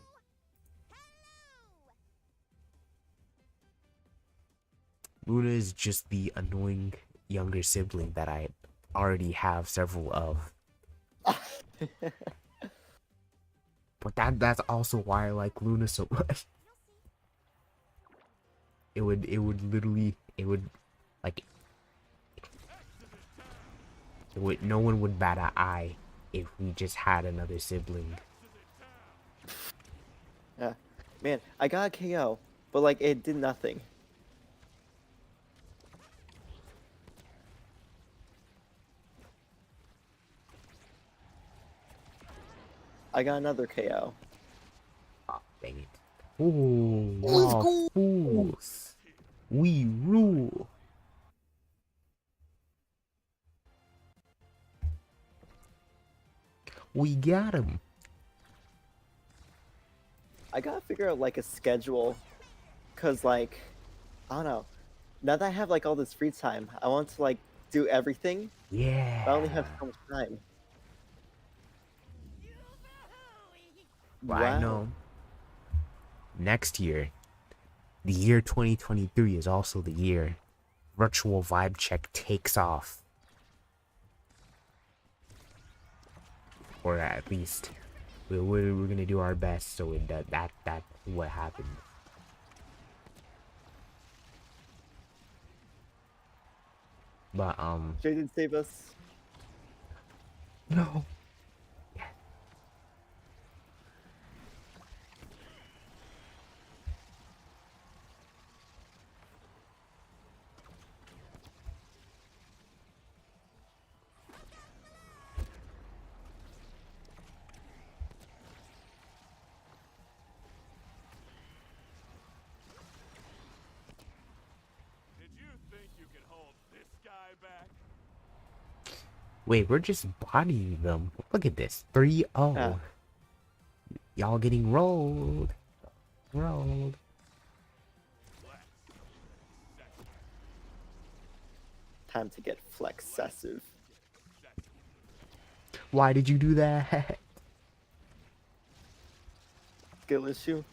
Luna is just the annoying younger sibling that I already have several of. But that's also why I like Luna so much. It would no one would bat an eye if we just had another sibling. Yeah. Man, I got a KO, but like it did nothing. I got another KO. Oh, dang it. Oh, wow, fools. We rule. We got him. I gotta figure out like a schedule, cause like, I don't know. Now that I have like all this free time, I want to like do everything. Yeah. But I only have so much time. Well, I know. Next year, the year 2023 is also the year virtual Vibecheck takes off. Or at least we're gonna do our best so that's what happened. But Jay did save us. no. Did you think you could hold this guy back? Wait, we're just bodying them. Look at this. 3-0. Yeah. Y'all getting rolled. Rolled. Time to get flexessive. Why did you do that? Skill issue.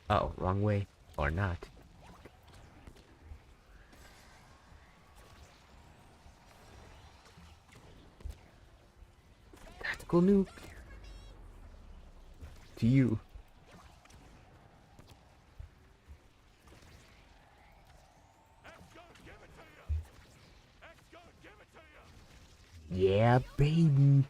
Oh, wrong way. Or not. Tactical nuke. To you. that baby.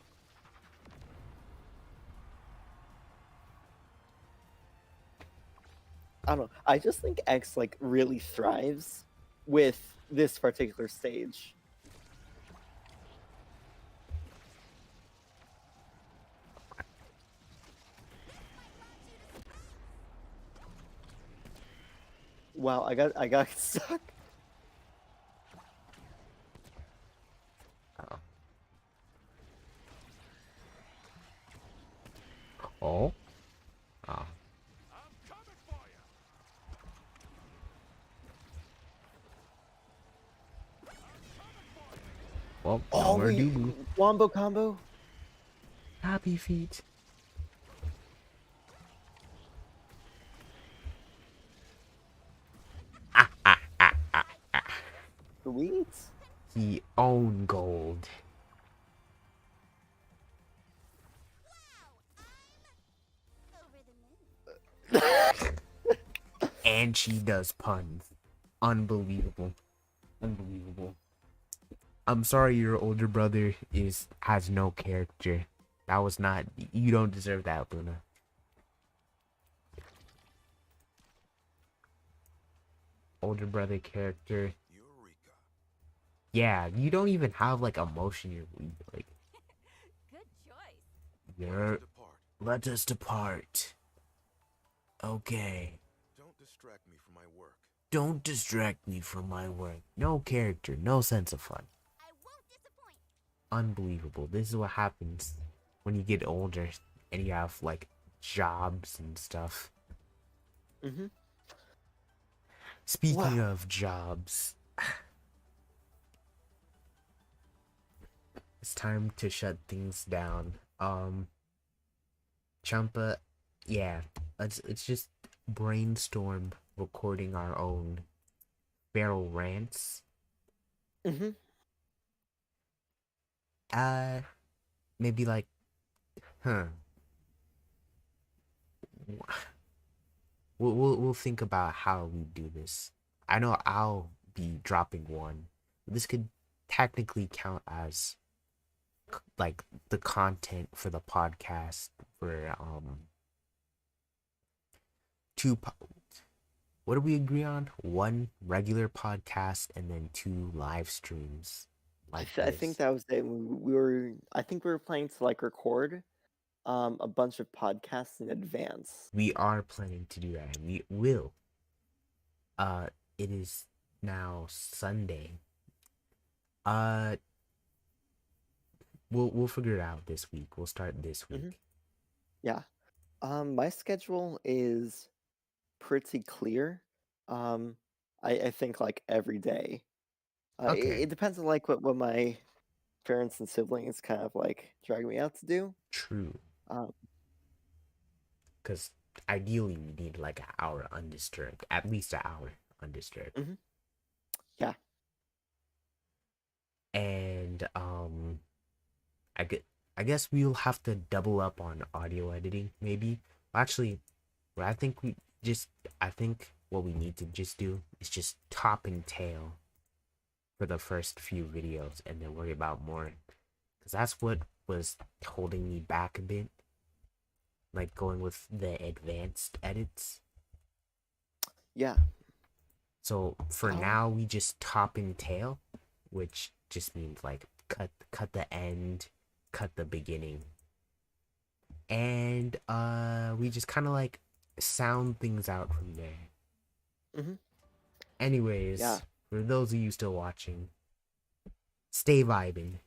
I don't know. I just think X like really thrives with this particular stage. Wow, I got stuck. Oh. Oh. I'm coming for you. Well, Oh, nowhere wait, do we. wombo combo. Happy feet. Sweet. He owned gold. Over the moon. And she does puns. Unbelievable. Unbelievable. I'm sorry your older brother has no character. That was not, you don't deserve that, Luna. Older brother character. Eureka. Yeah, you don't even have like emotion. You're like, Good choice. you're, Depart. let us depart. Okay. Don't distract me from my work. Don't distract me from my work. No character, no sense of fun. I won't disappoint. Unbelievable. This is what happens when you get older and you have like jobs and stuff. Mm-hmm. Speaking Wow. of jobs, it's time to shut things down. Champa, yeah, let's just brainstorm recording our own barrel rants. Mm-hmm. Maybe like, we'll think about how we do this. I know I'll be dropping one. This could technically count as like the content for the podcast for what do we agree on? One regular podcast and then 2 live streams like I this. think that was it. I think we were planning to like record a bunch of podcasts in advance. We are planning to do that. And we will. It is now Sunday. We'll figure it out this week. We'll start this week. Mhm. Yeah. My schedule is pretty clear. I think like every day. Okay. It depends on like what my parents and siblings kind of like drag me out to do. True. Um, Because ideally we need like an hour undisturbed. At least an hour undisturbed. Mhm. Yeah. And I guess we'll have to double up on audio editing, maybe. Actually, I think what we need to just do is just top and tail for the first few videos and then worry about more. Because that's what was holding me back a bit. Like going with the advanced edits. Yeah. So for now, we just top and tail, which just means like cut the end, cut the beginning, and we just kind of like sound things out from there. Mhm. Anyways, Yeah. for those of you still watching, stay vibing.